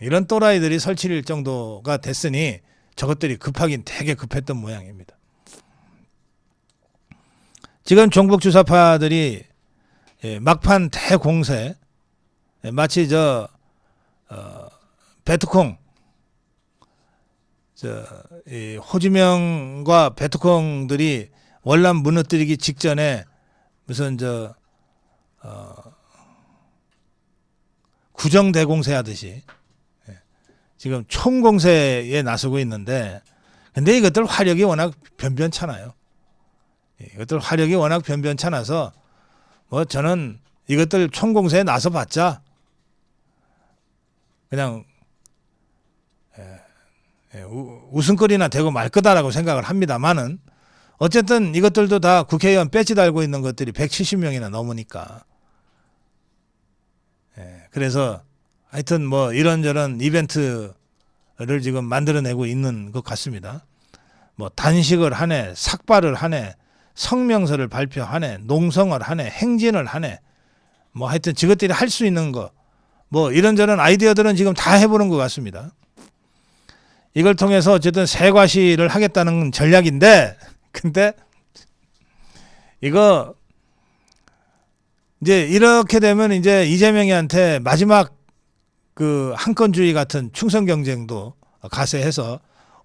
이런 또라이들이 설칠 정도가 됐으니 저것들이 급하긴 되게 급했던 모양입니다. 지금 종북주사파들이 막판 대공세 마치 베트콩 이 호주명과 베트콩들이 월남 무너뜨리기 직전에 무슨 구정대공세 하듯이 지금 총공세에 나서고 있는데 근데 이것들 화력이 워낙 변변찮아요. 이것들 화력이 워낙 변변찮아서 뭐 저는 이것들 총공세에 나서 봤자 그냥 웃음거리나 되고 말 거다라고 생각을 합니다만은 어쨌든 이것들도 다 국회의원 배지 달고 있는 것들이 170명이나 넘으니까 그래서 하여튼 뭐 이런저런 이벤트를 지금 만들어내고 있는 것 같습니다. 뭐 단식을 하네, 삭발을 하네, 성명서를 발표하네, 농성을 하네, 행진을 하네, 뭐 하여튼 저것들이 할 수 있는 거, 뭐 이런저런 아이디어들은 지금 다 해보는 것 같습니다. 이걸 통해서 어쨌든 세과시를 하겠다는 전략인데, 근데 이거 이제 이렇게 되면 이제 이재명이한테 마지막 그 한건주의 같은 충성 경쟁도 가세해서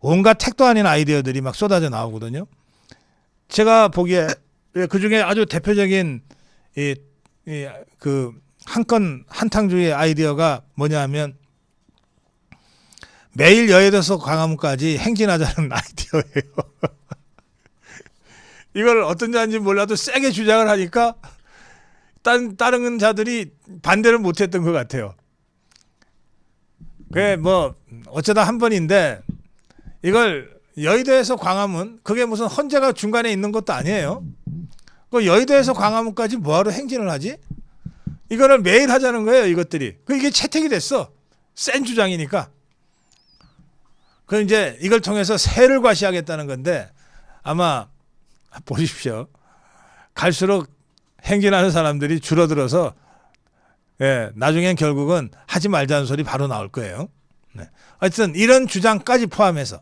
온갖 택도 아닌 아이디어들이 막 쏟아져 나오거든요. 제가 보기에 그 중에 아주 대표적인 그 한탕주의 아이디어가 뭐냐 하면 매일 여의도에서 광화문까지 행진하자는 아이디어예요. 이걸 어떤 자인지 몰라도 세게 주장을 하니까 다른 자들이 반대를 못했던 것 같아요. 그게 뭐 어쩌다 한 번인데 이걸 여의도에서 광화문, 그게 무슨 헌재가 중간에 있는 것도 아니에요. 그 여의도에서 광화문까지 뭐하러 행진을 하지? 이거를 매일 하자는 거예요, 이것들이. 이게 채택이 됐어. 센 주장이니까. 그 이제 이걸 통해서 세를 과시하겠다는 건데 아마 보십시오. 갈수록 행진하는 사람들이 줄어들어서 나중엔 결국은 하지 말자는 소리 바로 나올 거예요. 네. 하여튼 이런 주장까지 포함해서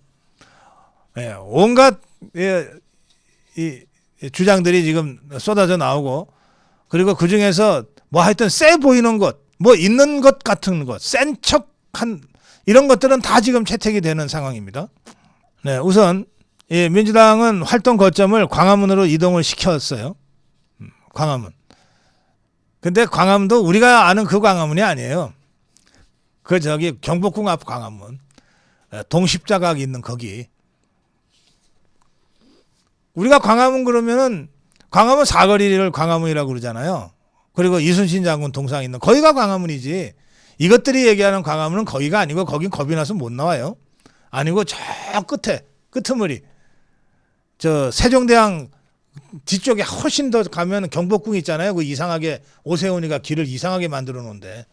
온갖 이 주장들이 지금 쏟아져 나오고, 그리고 그 중에서 뭐 하여튼 세 보이는 것, 뭐 있는 것 같은 것, 센 척한 이런 것들은 다 지금 채택이 되는 상황입니다. 네, 우선 민주당은 활동 거점을 광화문으로 이동을 시켰어요. 광화문. 근데 광화문도 우리가 아는 그 광화문이 아니에요. 그 저기 경복궁 앞 광화문, 동십자각 있는 거기. 우리가 광화문 그러면은 광화문 사거리를 광화문이라고 그러잖아요. 그리고 이순신 장군 동상 있는 거기가 광화문이지. 이것들이 얘기하는 광화문은 거기가 아니고 거긴 겁이 나서 못 나와요. 아니고 저 끝에 끄트머리 저 세종대왕 뒤쪽에 훨씬 더 가면 경복궁 있잖아요. 그 이상하게 오세훈이가 길을 이상하게 만들어 놓은데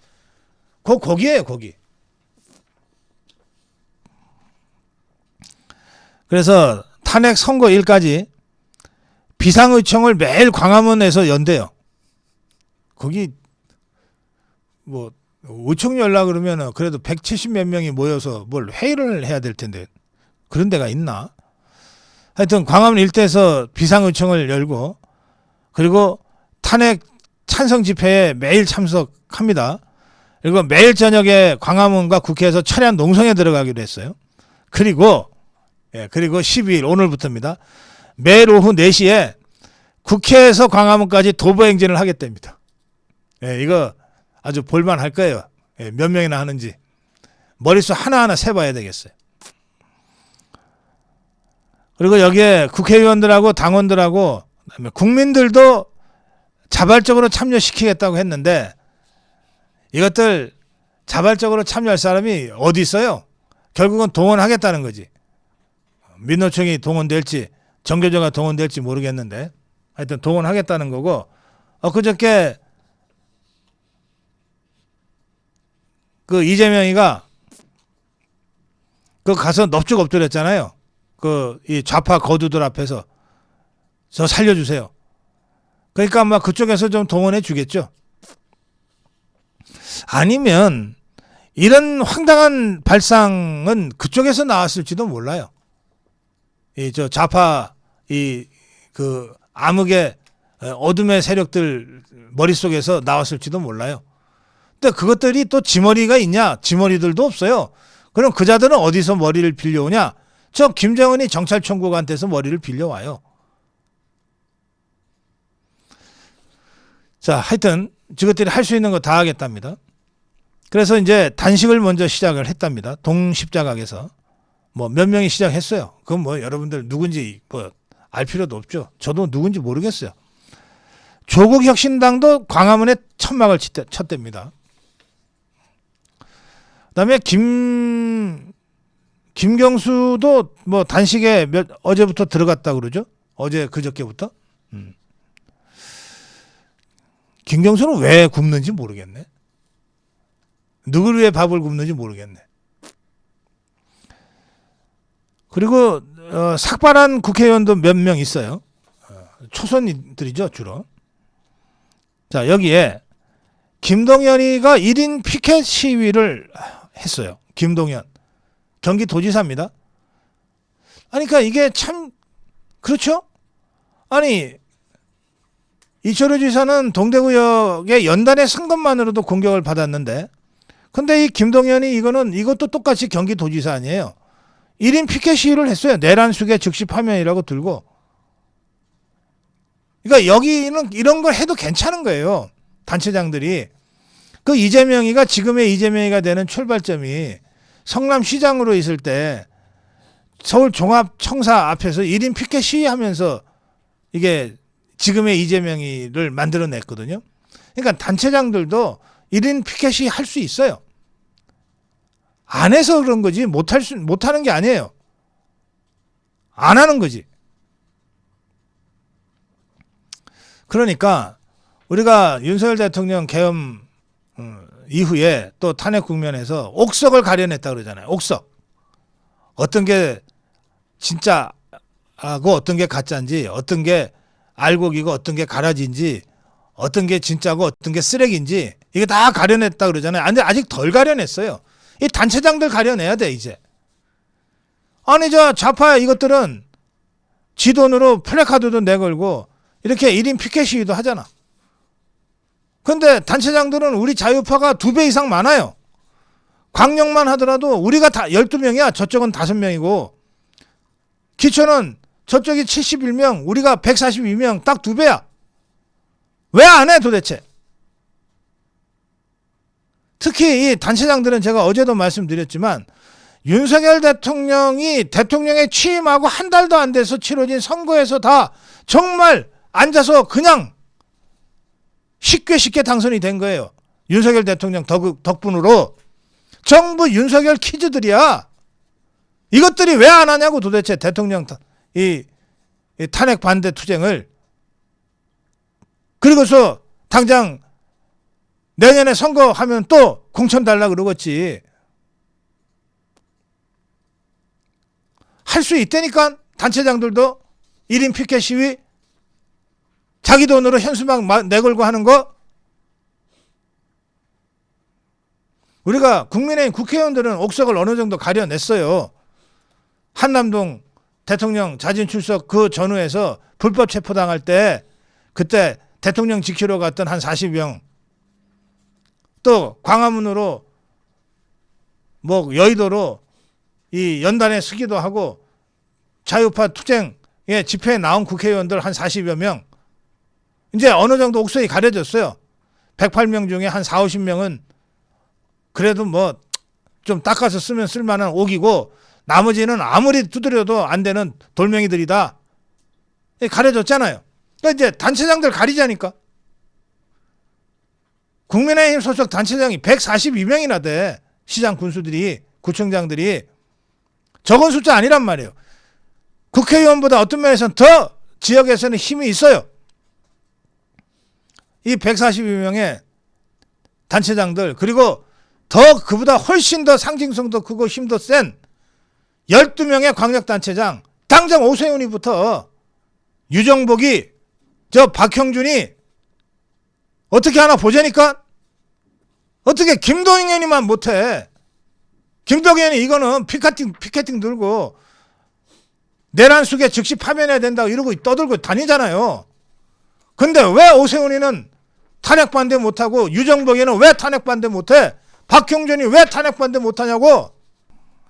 거기에요, 거기. 그래서 탄핵 선고일까지 비상의총을 매일 광화문에서 연대요. 거기 뭐 의총 열라 그러면은 그래도 170 몇 명이 모여서 뭘 회의를 해야 될 텐데 그런 데가 있나? 하여튼 광화문 일대에서 비상의총을 열고, 그리고 탄핵 찬성 집회에 매일 참석합니다. 그리고 매일 저녁에 광화문과 국회에서 철야 농성에 들어가기로 했어요. 그리고 12일 오늘부터입니다. 매일 오후 4시에 국회에서 광화문까지 도보행진을 하겠답니다. 이거 아주 볼만할 거예요. 몇 명이나 하는지 머릿속 하나하나 세봐야 되겠어요. 그리고 여기에 국회의원들하고 당원들하고 그다음에 국민들도 자발적으로 참여시키겠다고 했는데 이것들 자발적으로 참여할 사람이 어디 있어요? 결국은 동원하겠다는 거지. 민노총이 동원될지 정교조가 동원될지 모르겠는데 하여튼 동원하겠다는 거고, 그저께 그 이재명이가 그 가서 넙죽 엎드렸잖아요. 이 좌파 거두들 앞에서 저 살려주세요. 그러니까 아마 그쪽에서 좀 동원해 주겠죠. 아니면 이런 황당한 발상은 그쪽에서 나왔을지도 몰라요. 저 좌파 그 암흑의 어둠의 세력들 머릿속에서 나왔을지도 몰라요. 근데 그것들이 또 지머리가 있냐? 지머리들도 없어요. 그럼 그 자들은 어디서 머리를 빌려오냐? 저 김정은이 정찰총국한테서 머리를 빌려와요. 자, 하여튼 저것들이 할 수 있는 거 다 하겠답니다. 그래서 이제 단식을 먼저 시작을 했답니다. 동십자각에서. 뭐 몇 명이 시작했어요. 그건 뭐 여러분들 누군지 뭐 알 필요도 없죠. 저도 누군지 모르겠어요. 조국혁신당도 광화문에 천막을 쳤답니다. 그다음에 김경수도 뭐 단식에 어제부터 들어갔다 그러죠. 어제 그저께부터. 김경수는 왜 굶는지 모르겠네. 누구를 위해 밥을 굶는지 모르겠네. 그리고 삭발한 국회의원도 몇 명 있어요. 초선들이죠, 주로. 자, 여기에 김동연이가 1인 피켓 시위를 했어요. 김동연. 경기도지사입니다. 아니, 그러니까 이게 참 그렇죠? 아니, 이철우 지사는 동대구역의 연단에 쓴 것만으로도 공격을 받았는데, 근데 이 김동연이 이것도 똑같이 경기도지사 아니에요. 1인 피켓 시위를 했어요. 내란숙의 즉시 파면이라고 들고. 그러니까 여기는 이런 걸 해도 괜찮은 거예요. 단체장들이. 그 이재명이가 지금의 이재명이가 되는 출발점이 성남시장으로 있을 때 서울 종합청사 앞에서 1인 피켓 시위하면서 이게 지금의 이재명이를 만들어냈거든요. 그러니까 단체장들도 1인 피켓 시위 할 수 있어요. 안 해서 그런 거지 못하는 게 아니에요. 안 하는 거지. 그러니까 우리가 윤석열 대통령 계엄 이후에 또 탄핵 국면에서 옥석을 가려냈다 그러잖아요. 옥석. 어떤 게 진짜하고 어떤 게 가짜인지, 어떤 게 알곡이고 어떤 게 가라지인지, 어떤 게 진짜고 어떤 게 쓰레기인지 이게 다 가려냈다 그러잖아요. 근데 아직 덜 가려냈어요. 이 단체장들 가려내야 돼 이제. 아니 저 좌파 이것들은 지 돈으로 플래카드도 내걸고 이렇게 1인 피켓 시위도 하잖아. 근데 단체장들은 우리 자유파가 2배 이상 많아요. 광역만 하더라도 우리가 다 12명이야. 저쪽은 5명이고. 기초는 저쪽이 71명, 우리가 142명, 딱 2배야. 왜 안 해 도대체? 특히 이 단체장들은 제가 어제도 말씀드렸지만 윤석열 대통령이 대통령에 취임하고 한 달도 안 돼서 치러진 선거에서 다 정말 앉아서 그냥 쉽게 당선이 된 거예요. 윤석열 대통령 덕분으로. 정부 윤석열 키즈들이야. 이것들이 왜 안 하냐고 도대체 대통령 이 탄핵 반대 투쟁을. 그리고서 당장 내년에 선거하면 또 공천 달라 그러겠지. 할 수 있다니까 단체장들도 1인 피켓 시위 자기 돈으로 현수막 내걸고 하는 거. 우리가 국민의힘 국회의원들은 옥석을 어느 정도 가려냈어요. 한남동 대통령 자진 출석 그 전후에서 불법 체포당할 때 그때 대통령 지키러 갔던 한 40명, 또 광화문으로 뭐 여의도로 이 연단에 서기도 하고 자유파 투쟁에 집회에 나온 국회의원들 한 40여 명, 이제 어느 정도 옥석이 가려졌어요. 108명 중에 한 4, 50명은 그래도 뭐 좀 닦아서 쓰면 쓸만한 옥이고 나머지는 아무리 두드려도 안 되는 돌멩이들이다. 가려졌잖아요. 그러니까 이제 단체장들 가리자니까. 국민의힘 소속 단체장이 142명이나 돼. 시장 군수들이, 구청장들이. 적은 숫자 아니란 말이에요. 국회의원보다 어떤 면에서는 더 지역에서는 힘이 있어요. 이 142명의 단체장들, 그리고 더 그보다 훨씬 더 상징성도 크고 힘도 센 12명의 광역단체장, 당장 오세훈이부터 유정복이, 저 박형준이 어떻게 하나 보자니까. 어떻게 김동연이만 못해. 김동연이 이거는 피켓팅 들고 내란숙에 즉시 파면해야 된다고 이러고 떠들고 다니잖아요. 근데 왜 오세훈이는 탄핵 반대 못하고 유정복이는 왜 탄핵 반대 못해? 박형준이 왜 탄핵 반대 못하냐고.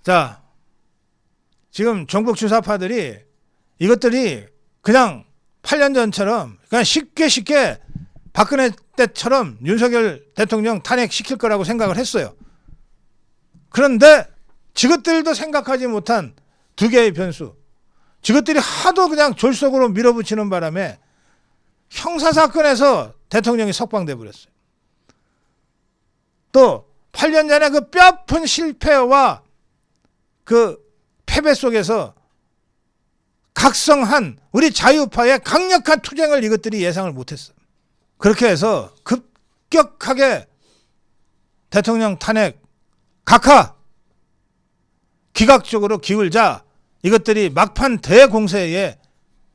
자, 지금 종북 주사파들이 이것들이 그냥 8년 전처럼 그냥 쉽게 박근혜 때처럼 윤석열 대통령 탄핵시킬 거라고 생각을 했어요. 그런데 저것들도 생각하지 못한 2개의 변수. 저것들이 하도 그냥 졸속으로 밀어붙이는 바람에 형사사건에서 대통령이 석방돼 버렸어요. 또 8년 전에 그 뼈아픈 실패와 그 패배 속에서 각성한 우리 자유파의 강력한 투쟁을 이것들이 예상을 못했어요. 그렇게 해서 급격하게 대통령 탄핵 각하 기각적으로 기울자 이것들이 막판 대공세에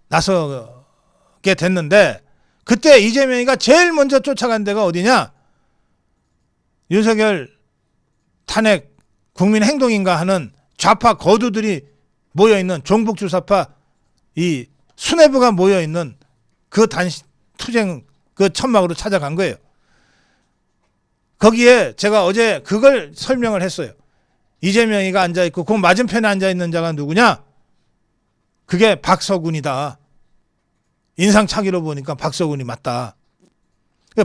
나서게 됐는데, 그때 이재명이가 제일 먼저 쫓아간 데가 어디냐? 윤석열 탄핵 국민행동인가 하는 좌파 거두들이 모여있는 종북주사파 이 수뇌부가 모여있는 그 투쟁 그 천막으로 찾아간 거예요. 거기에 제가 어제 그걸 설명을 했어요. 이재명이가 앉아있고 그 맞은편에 앉아있는 자가 누구냐? 그게 박서군이다. 인상착의로 보니까 박서군이 맞다.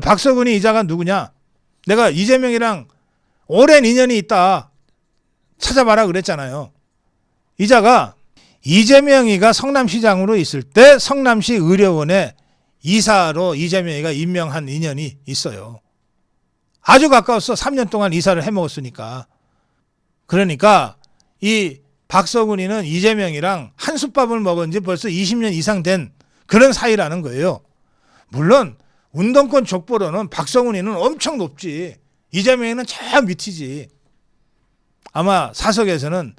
박서군이 이 자가 누구냐? 내가 이재명이랑 오랜 인연이 있다. 찾아봐라 그랬잖아요. 이 자가 이재명이가 성남시장으로 있을 때 성남시 의료원에 이사로 이재명이가 임명한 인연이 있어요. 아주 가까웠어. 3년 동안 이사를 해먹었으니까. 그러니까 이 박서군이는 이재명이랑 한솥밥을 먹은 지 벌써 20년 이상 된 그런 사이라는 거예요. 물론 운동권 족보로는 박서군이는 엄청 높지. 이재명이는 저 밑이지. 아마 사석에서는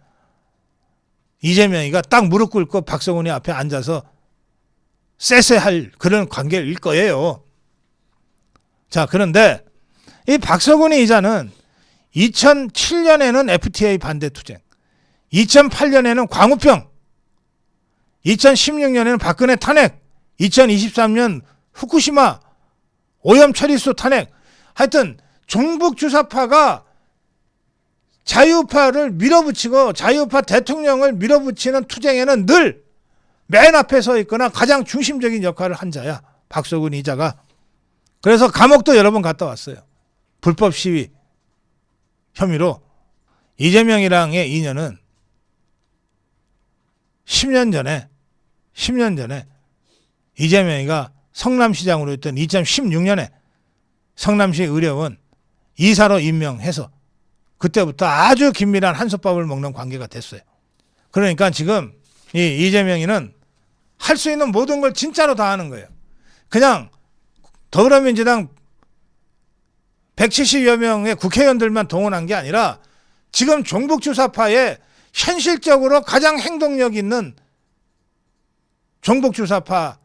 이재명이가 딱 무릎 꿇고 박서군이 앞에 앉아서 쎄쎄할 그런 관계일 거예요. 자, 그런데 이 박서군이 이자는 2007년에는 FTA 반대 투쟁, 2008년에는 광우병, 2016년에는 박근혜 탄핵, 2023년 후쿠시마 오염 처리수 탄핵, 하여튼 종북 주사파가 자유파를 밀어붙이고 자유파 대통령을 밀어붙이는 투쟁에는 늘 맨 앞에 서 있거나 가장 중심적인 역할을 한 자야. 박서군 이자가. 그래서 감옥도 여러 번 갔다 왔어요. 불법 시위 혐의로. 이재명이랑의 인연은 10년 전에 이재명이가 성남시장으로 있던 2016년에 성남시 의료원 이사로 임명해서 그때부터 아주 긴밀한 한솥밥을 먹는 관계가 됐어요. 그러니까 지금 이 이재명이는 할 수 있는 모든 걸 진짜로 다 하는 거예요. 그냥 더불어민주당 170여 명의 국회의원들만 동원한 게 아니라 지금 종북주사파에 현실적으로 가장 행동력 있는 종북주사파의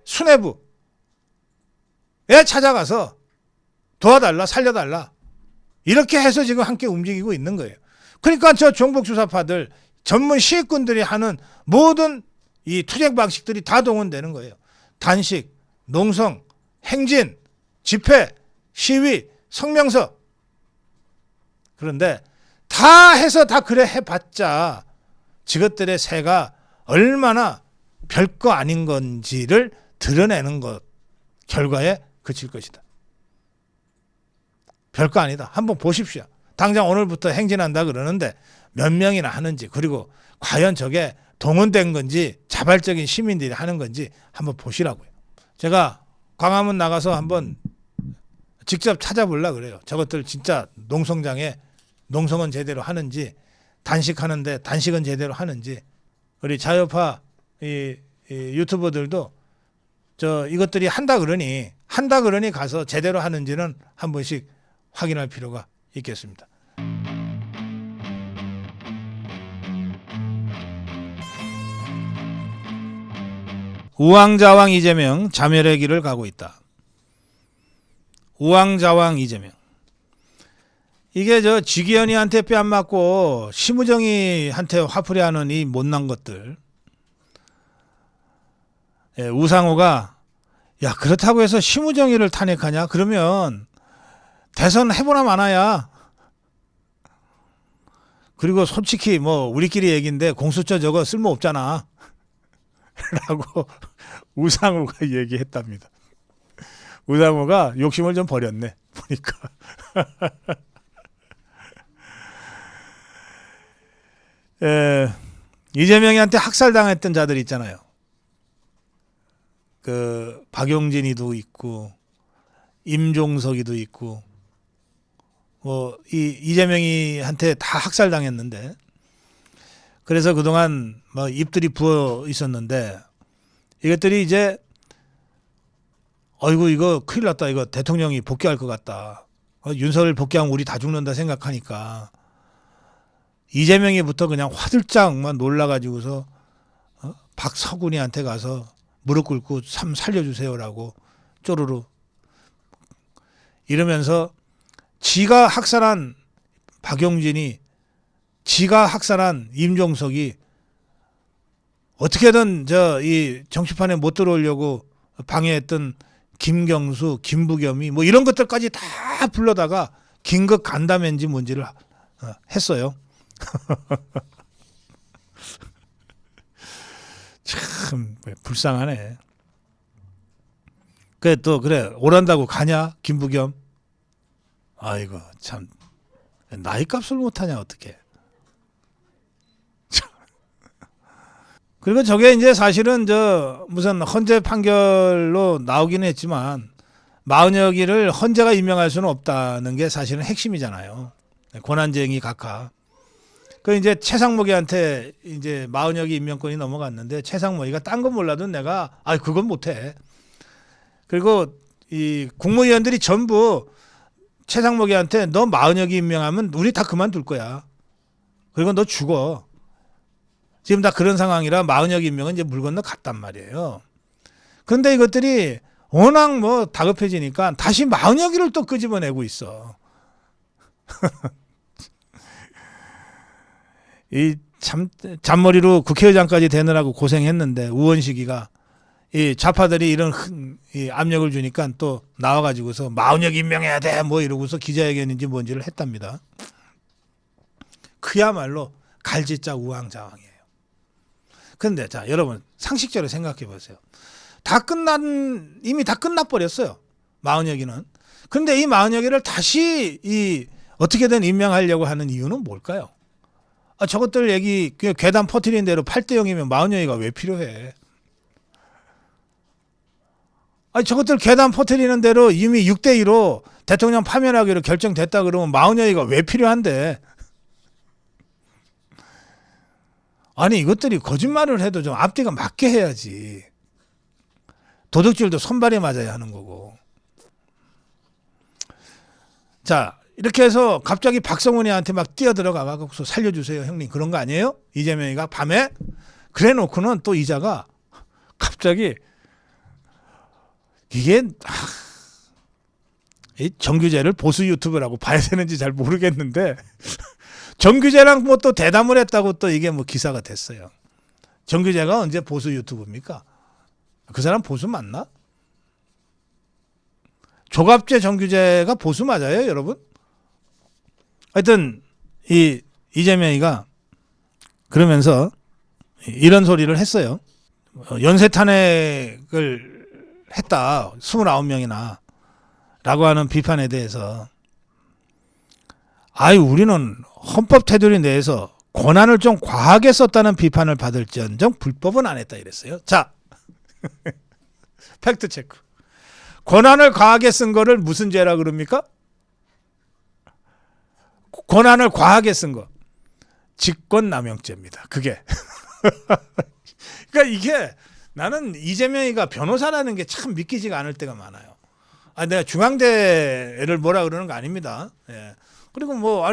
수뇌부에 찾아가서 도와달라, 살려달라. 이렇게 해서 지금 함께 움직이고 있는 거예요. 그러니까 저 종북주사파들, 전문 시위꾼들이 하는 모든 이 투쟁 방식들이 다 동원되는 거예요. 단식, 농성, 행진, 집회, 시위, 성명서. 그런데 다 해서 다 그래 해봤자 저것들의 새가 얼마나 별거 아닌 건지를 드러내는 것 결과에 그칠 것이다. 별거 아니다. 한번 보십시오. 당장 오늘부터 행진한다 그러는데 몇 명이나 하는지, 그리고 과연 저게 동원된 건지 자발적인 시민들이 하는 건지 한번 보시라고요. 제가 광화문 나가서 한번 직접 찾아보려고 그래요. 저것들 진짜 농성장에 농성은 제대로 하는지, 단식하는데 단식은 제대로 하는지. 우리 자유파 이 유튜버들도 이것들이 한다 그러니 가서 제대로 하는지는 한 번씩 확인할 필요가 있겠습니다. 우왕좌왕 이재명 자멸의 길을 가고 있다. 우왕좌왕 이재명. 이게 지기현이한테 뺨 맞고 심우정이한테 화풀이하는 이 못난 것들. 예, 우상호가 야, 그렇다고 해서 심우정이를 탄핵하냐? 그러면 대선 해보나 마나야. 그리고 솔직히 우리끼리 얘기인데 공수처 저거 쓸모없잖아. 라고 우상호가 얘기했답니다. 우상호가 욕심을 좀 버렸네. 보니까. 이재명이한테 학살당했던 자들 있잖아요. 그 박용진이도 있고 임종석이도 있고 이재명이한테 다 학살당했는데, 그래서 그동안 입들이 부어 있었는데 이것들이 이제 어이구 이거 큰일 났다, 이거 대통령이 복귀할 것 같다, 윤석열 복귀하면 우리 다 죽는다 생각하니까 이재명이부터 그냥 화들짝만 놀라가지고서 박서군이한테 가서 무릎 꿇고 참 살려주세요라고 쪼르르 이러면서 지가 학살한 박용진이, 지가 학살한 임종석이 어떻게든 이 정치판에 못 들어오려고 방해했던 김경수, 김부겸이 이런 것들까지 다 불러다가 긴급 간담회인지 뭔지를 했어요. 참 불쌍하네. 그래 또 그래 오란다고 가냐 김부겸. 아이고 참 나이 값을 못하냐 어떻게. 그리고 저게 이제 사실은 저 무슨 헌재 판결로 나오기는 했지만 마은혁이를 헌재가 임명할 수는 없다는 게 사실은 핵심이잖아요. 권한쟁의 각하. 그 이제 최상목이한테 이제 마은혁이 임명권이 넘어갔는데 최상목이가 딴 건 몰라도 내가 그건 못해. 그리고 이 국무위원들이 전부 최상목이한테 너 마은혁이 임명하면 우리 다 그만둘 거야. 그리고 너 죽어. 지금 다 그런 상황이라 마은혁 임명은 이제 물 건너 갔단 말이에요. 그런데 이것들이 워낙 뭐 다급해지니까 다시 마은혁이를 또 끄집어내고 있어. 이 참 잔머리로 국회의장까지 되느라고 고생했는데 우원식이가 이 좌파들이 이런 이 압력을 주니까 또 나와가지고서 마은혁 임명해야 돼 뭐 이러고서 기자회견인지 뭔지를 했답니다. 그야말로 갈짓자 우왕좌왕이에요. 그런데 자 여러분 상식적으로 생각해 보세요. 이미 다 끝나버렸어요. 마은혁이는. 그런데 이 마은혁이를 다시 이 어떻게든 임명하려고 하는 이유는 뭘까요? 저것들 얘기 그냥 괴담 퍼뜨린 대로 8대0이면 마은혁이가 왜 필요해? 저것들 괴담 퍼뜨리는 대로 이미 6대2로 대통령 파면하기로 결정됐다 그러면 마은혁이가 왜 필요한데? 이것들이 거짓말을 해도 좀 앞뒤가 맞게 해야지. 도둑질도 손발에 맞아야 하는 거고. 자, 이렇게 해서 갑자기 박성훈이한테 막 뛰어들어가서 살려주세요 형님 그런 거 아니에요? 이재명이가 밤에 그래 놓고는 또 이자가 갑자기 이게 이 정규제를 보수 유튜브라고 봐야 되는지 잘 모르겠는데 정규제랑 뭐 또 대담을 했다고 또 이게 뭐 기사가 됐어요. 정규제가 언제 보수 유튜브입니까? 그 사람 보수 맞나? 조갑제 정규제가 보수 맞아요 여러분? 하여튼 이 이재명이가 그러면서 이런 소리를 했어요. 연쇄 탄핵을 했다 29명이나 라고 하는 비판에 대해서 우리는 헌법 테두리 내에서 권한을 좀 과하게 썼다는 비판을 받을지언정 불법은 안 했다 이랬어요. 자 팩트 체크. 권한을 과하게 쓴 거를 무슨 죄라 그럽니까? 권한을 과하게 쓴 거. 직권남용죄입니다. 그게. 그러니까 이게 나는 이재명이가 변호사라는 게 참 믿기지가 않을 때가 많아요. 내가 중앙대를 뭐라 그러는 거 아닙니다. 예. 그리고 뭐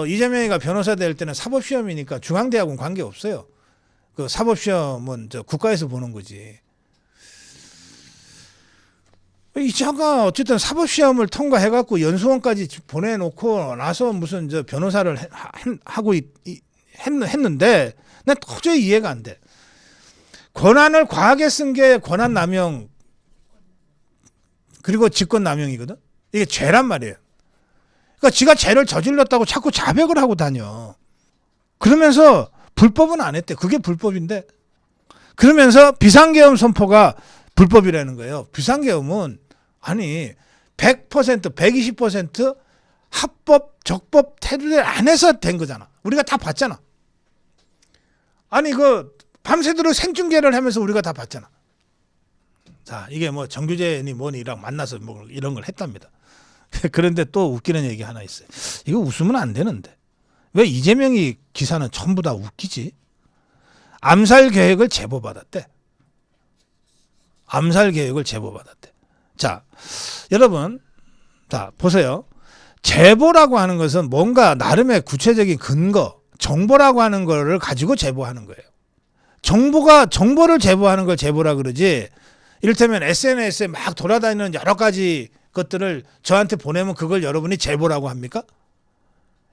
이재명이가 변호사 될 때는 사법시험이니까 중앙대하고는 관계 없어요. 그 사법시험은 국가에서 보는 거지. 이자가 어쨌든 사법시험을 통과해갖고 연수원까지 보내놓고 나서 무슨 변호사를 하고 했는데 난 도저히 이해가 안 돼. 권한을 과하게 쓴 게 권한남용 그리고 직권남용이거든. 이게 죄란 말이에요. 그러니까 지가 죄를 저질렀다고 자꾸 자백을 하고 다녀. 그러면서 불법은 안 했대. 그게 불법인데. 그러면서 비상계엄 선포가 불법이라는 거예요. 비상계엄은 100%, 120% 합법, 적법 테두리 안에서 된 거잖아. 우리가 다 봤잖아. 밤새도록 생중계를 하면서 우리가 다 봤잖아. 자, 이게 뭐 정규제니 뭐니랑 만나서 뭐 이런 걸 했답니다. 그런데 또 웃기는 얘기 하나 있어요. 이거 웃으면 안 되는데. 왜 이재명이 기사는 전부 다 웃기지? 암살 계획을 제보받았대. 암살 계획을 제보받았대. 자, 여러분, 자, 보세요. 제보라고 하는 것은 뭔가 나름의 구체적인 근거, 정보라고 하는 거를 가지고 제보하는 거예요. 정보를 제보하는 걸 제보라 그러지. 이를테면 SNS에 막 돌아다니는 여러 가지 것들을 저한테 보내면 그걸 여러분이 제보라고 합니까?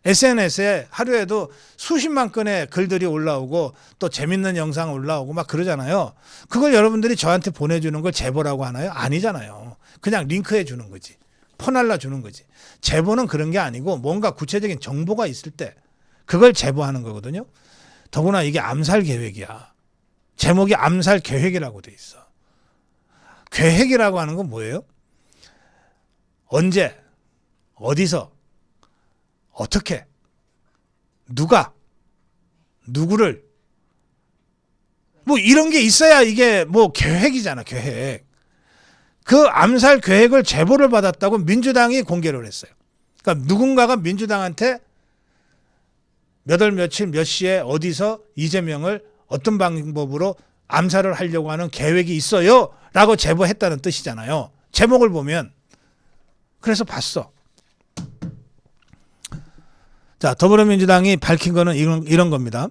SNS에 하루에도 수십만 건의 글들이 올라오고 또 재밌는 영상 올라오고 막 그러잖아요. 그걸 여러분들이 저한테 보내주는 걸 제보라고 하나요? 아니잖아요. 그냥 링크해 주는 거지. 퍼날라 주는 거지. 제보는 그런 게 아니고 뭔가 구체적인 정보가 있을 때 그걸 제보하는 거거든요. 더구나 이게 암살 계획이야. 제목이 암살 계획이라고 돼 있어. 계획이라고 하는 건 뭐예요? 언제, 어디서, 어떻게, 누가, 누구를, 뭐 이런 게 있어야 이게 뭐 계획이잖아, 계획. 그 암살 계획을 제보를 받았다고 민주당이 공개를 했어요. 그러니까 누군가가 민주당한테 몇 월 며칠 몇 시에 어디서 이재명을 어떤 방법으로 암살을 하려고 하는 계획이 있어요 라고 제보했다는 뜻이잖아요. 제목을 보면. 그래서 봤어. 자, 더불어민주당이 밝힌 거는 이런 겁니다.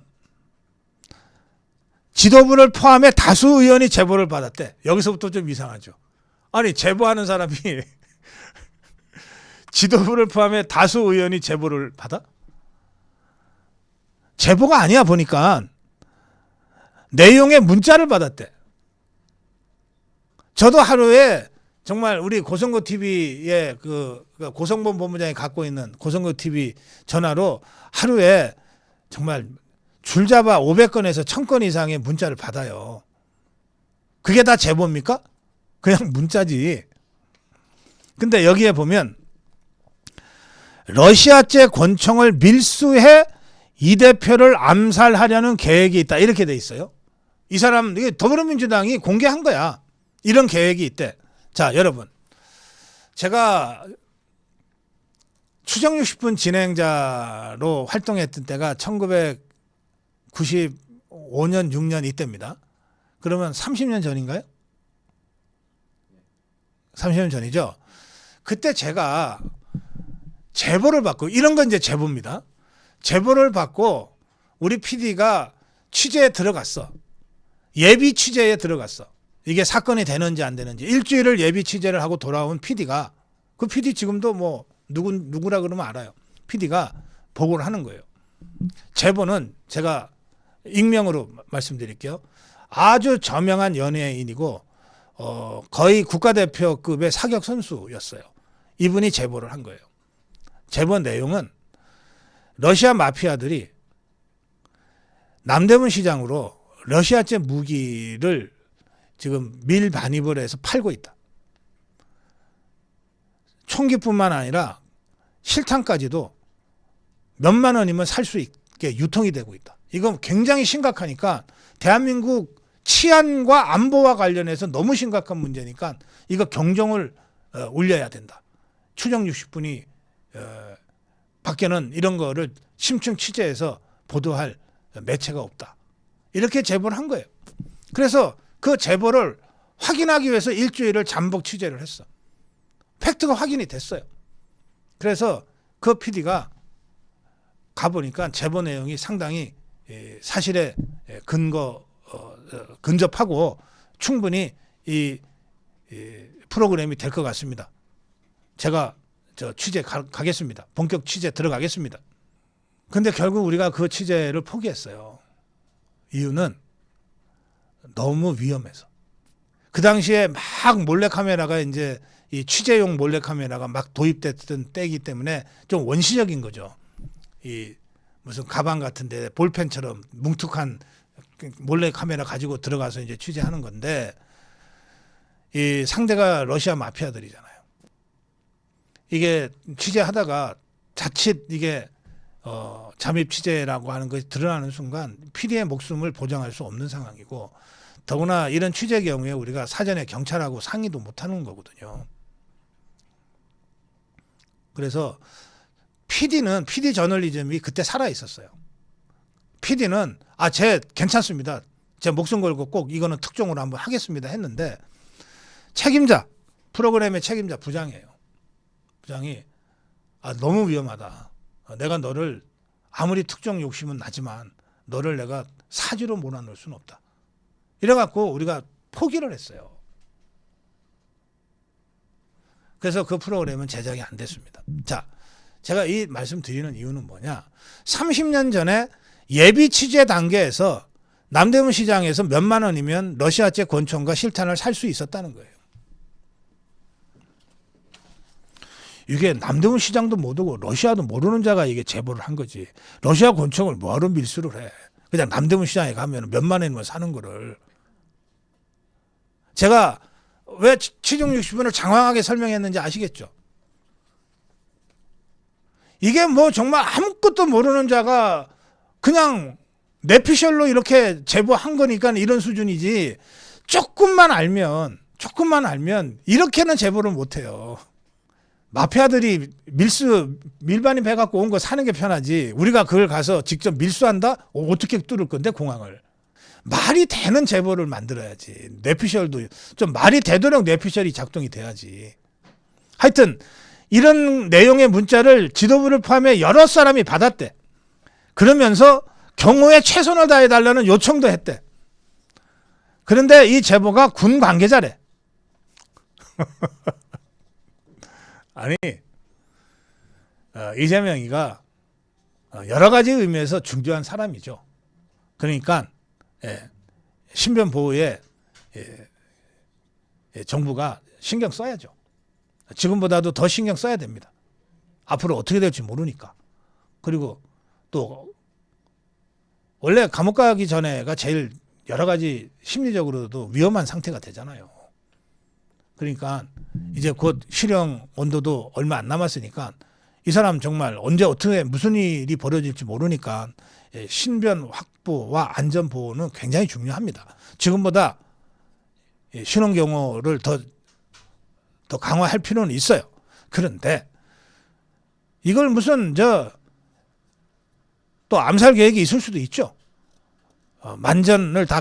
지도부를 포함해 다수 의원이 제보를 받았대. 여기서부터 좀 이상하죠. 아니, 제보하는 사람이 지도부를 포함해 다수 의원이 제보를 받아? 제보가 아니야, 보니까. 내용의 문자를 받았대. 저도 하루에 정말 우리 고성고 TV의 그 고성범 본부장이 갖고 있는 고성고 TV 전화로 하루에 정말 줄잡아 500건에서 1000건 이상의 문자를 받아요. 그게 다 제보입니까? 그냥 문자지. 근데 여기에 보면 러시아제 권총을 밀수해 이 대표를 암살하려는 계획이 있다. 이렇게 돼 있어요. 이 사람, 이게 더불어민주당이 공개한 거야. 이런 계획이 있대. 자, 여러분. 제가 추정 60분 진행자로 활동했던 때가 1995년, 6년 이때입니다. 그러면 30년 전인가요? 30년 전이죠. 그때 제가 제보를 받고, 이런 건 이제 제보입니다. 제보를 받고 우리 PD가 취재에 들어갔어. 예비 취재에 들어갔어. 이게 사건이 되는지 안 되는지. 일주일을 예비 취재를 하고 돌아온 PD가, 그 PD 지금도 뭐 누구라 그러면 알아요. PD가 보고를 하는 거예요. 제보는 제가 익명으로 말씀드릴게요. 아주 저명한 연예인이고 거의 국가대표급의 사격 선수였어요. 이분이 제보를 한 거예요. 제보 내용은 러시아 마피아들이 남대문 시장으로 러시아제 무기를 지금 밀반입을 해서 팔고 있다. 총기뿐만 아니라 실탄까지도 몇만 원이면 살 수 있게 유통이 되고 있다. 이건 굉장히 심각하니까 대한민국 치안과 안보와 관련해서 너무 심각한 문제니까 이거 경종을 울려야 된다. 추정 60분이 밖에는 이런 거를 심층 취재해서 보도할 매체가 없다. 이렇게 제보를 한 거예요. 그래서 그 제보를 확인하기 위해서 일주일을 잠복 취재를 했어. 팩트가 확인이 됐어요. 그래서 그 PD가 가보니까 제보 내용이 상당히 사실에 근접하고 충분히 이 프로그램이 될 것 같습니다. 제가 취재 가겠습니다. 본격 취재 들어가겠습니다. 근데 결국 우리가 그 취재를 포기했어요. 이유는 너무 위험해서. 그 당시에 막 몰래카메라가 이제 이 취재용 몰래카메라가 막 도입됐던 때이기 때문에 좀 원시적인 거죠. 이 무슨 가방 같은데 볼펜처럼 뭉툭한 몰래카메라 가지고 들어가서 이제 취재하는 건데 이 상대가 러시아 마피아들이잖아요. 이게 취재하다가 자칫 이게 잠입 취재라고 하는 것이 드러나는 순간 PD의 목숨을 보장할 수 없는 상황이고 더구나 이런 취재 경우에 우리가 사전에 경찰하고 상의도 못하는 거거든요. 그래서 PD 저널리즘이 그때 살아 있었어요. PD는 제 괜찮습니다. 제 목숨 걸고 꼭 이거는 특종으로 한번 하겠습니다 했는데 책임자, 프로그램의 책임자 부장이에요. 부장이 너무 위험하다. 내가 너를 아무리 특종 욕심은 나지만 너를 내가 사지로 몰아넣을 수는 없다. 이래갖고 우리가 포기를 했어요. 그래서 그 프로그램은 제작이 안 됐습니다. 자, 제가 이 말씀 드리는 이유는 뭐냐. 30년 전에 예비 취재 단계에서 남대문 시장에서 몇만 원이면 러시아제 권총과 실탄을 살 수 있었다는 거예요. 이게 남대문 시장도 모르고 러시아도 모르는 자가 이게 제보를 한 거지. 러시아 권총을 뭐하러 밀수를 해. 그냥 남대문 시장에 가면 몇만 원이면 사는 거를. 제가 왜 7660원을 장황하게 설명했는지 아시겠죠? 이게 뭐 정말 아무것도 모르는 자가 그냥 내피셜로 이렇게 제보한 거니까 이런 수준이지. 조금만 알면 이렇게는 제보를 못해요. 마피아들이 밀반입 해갖고 온 거 사는 게 편하지. 우리가 그걸 가서 직접 밀수한다? 어떻게 뚫을 건데 공항을. 말이 되는 제보를 만들어야지. 뇌피셜도 좀 말이 되도록 뇌피셜이 작동이 돼야지. 하여튼 이런 내용의 문자를 지도부를 포함해 여러 사람이 받았대. 그러면서 경호에 최선을 다해달라는 요청도 했대. 그런데 이 제보가 군 관계자래. 아니 이재명이가 여러 가지 의미에서 중요한 사람이죠. 그러니까 신변 보호에 정부가 신경 써야죠. 지금보다도 더 신경 써야 됩니다. 앞으로 어떻게 될지 모르니까. 그리고 또 원래 감옥 가기 전에가 제일 여러 가지 심리적으로도 위험한 상태가 되잖아요. 그러니까 이제 곧 실형 온도도 얼마 안 남았으니까 이 사람 정말 언제 어떻게 무슨 일이 벌어질지 모르니까 신변 확보와 안전 보호는 굉장히 중요합니다. 지금보다 신원 경호를 더 강화할 필요는 있어요. 그런데 이걸 무슨 또 암살 계획이 있을 수도 있죠. 만전을 다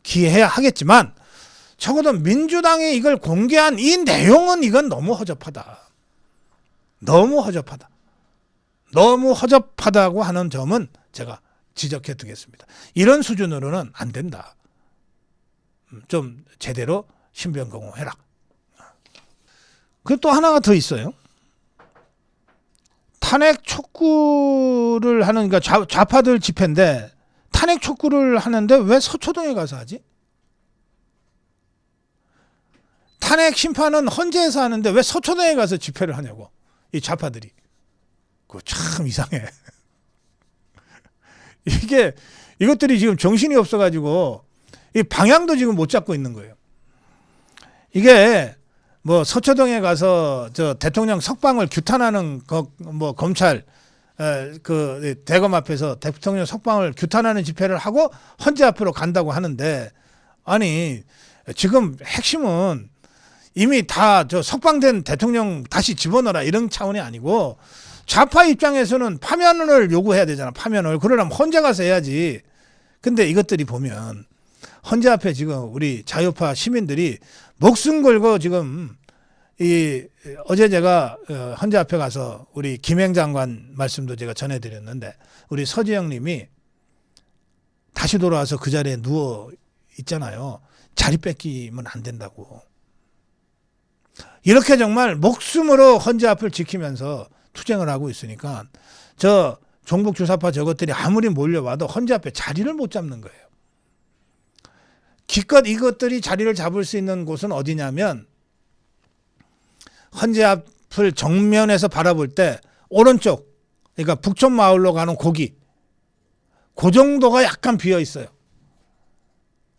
기해야 하겠지만 적어도 민주당이 이걸 공개한 이 내용은 이건 너무 허접하다. 너무 허접하다고 하는 점은 제가 지적해 두겠습니다. 이런 수준으로는 안 된다. 좀 제대로 신변공호해라. 그리고 또 하나가 더 있어요. 탄핵 촉구를 하는, 그러니까 좌파들 집회인데 탄핵 촉구를 하는데 왜 서초동에 가서 하지? 탄핵 심판은 헌재에서 하는데 왜 서초동에 가서 집회를 하냐고. 이 좌파들이. 그거 참 이상해. 이것들이 지금 정신이 없어가지고 이 방향도 지금 못 잡고 있는 거예요. 이게 뭐 서초동에 가서 대통령 석방을 규탄하는 뭐 검찰 그 대검 앞에서 대통령 석방을 규탄하는 집회를 하고 헌재 앞으로 간다고 하는데, 아니 지금 핵심은 이미 다 석방된 대통령 다시 집어넣어라 이런 차원이 아니고 좌파 입장에서는 파면을 요구해야 되잖아. 파면을. 그러려면 헌재 가서 해야지. 근데 이것들이 보면 헌재 앞에 지금 우리 자유파 시민들이 목숨 걸고 지금 어제 제가 헌재 앞에 가서 우리 김행 장관 말씀도 제가 전해드렸는데 우리 서지영 님이 다시 돌아와서 그 자리에 누워 있잖아요. 자리 뺏기면 안 된다고. 이렇게 정말 목숨으로 헌재 앞을 지키면서 투쟁을 하고 있으니까 종북 주사파 저것들이 아무리 몰려와도 헌재 앞에 자리를 못 잡는 거예요. 기껏 이것들이 자리를 잡을 수 있는 곳은 어디냐면 헌재 앞을 정면에서 바라볼 때 오른쪽, 그러니까 북촌 마을로 가는 고기, 그 정도가 약간 비어 있어요.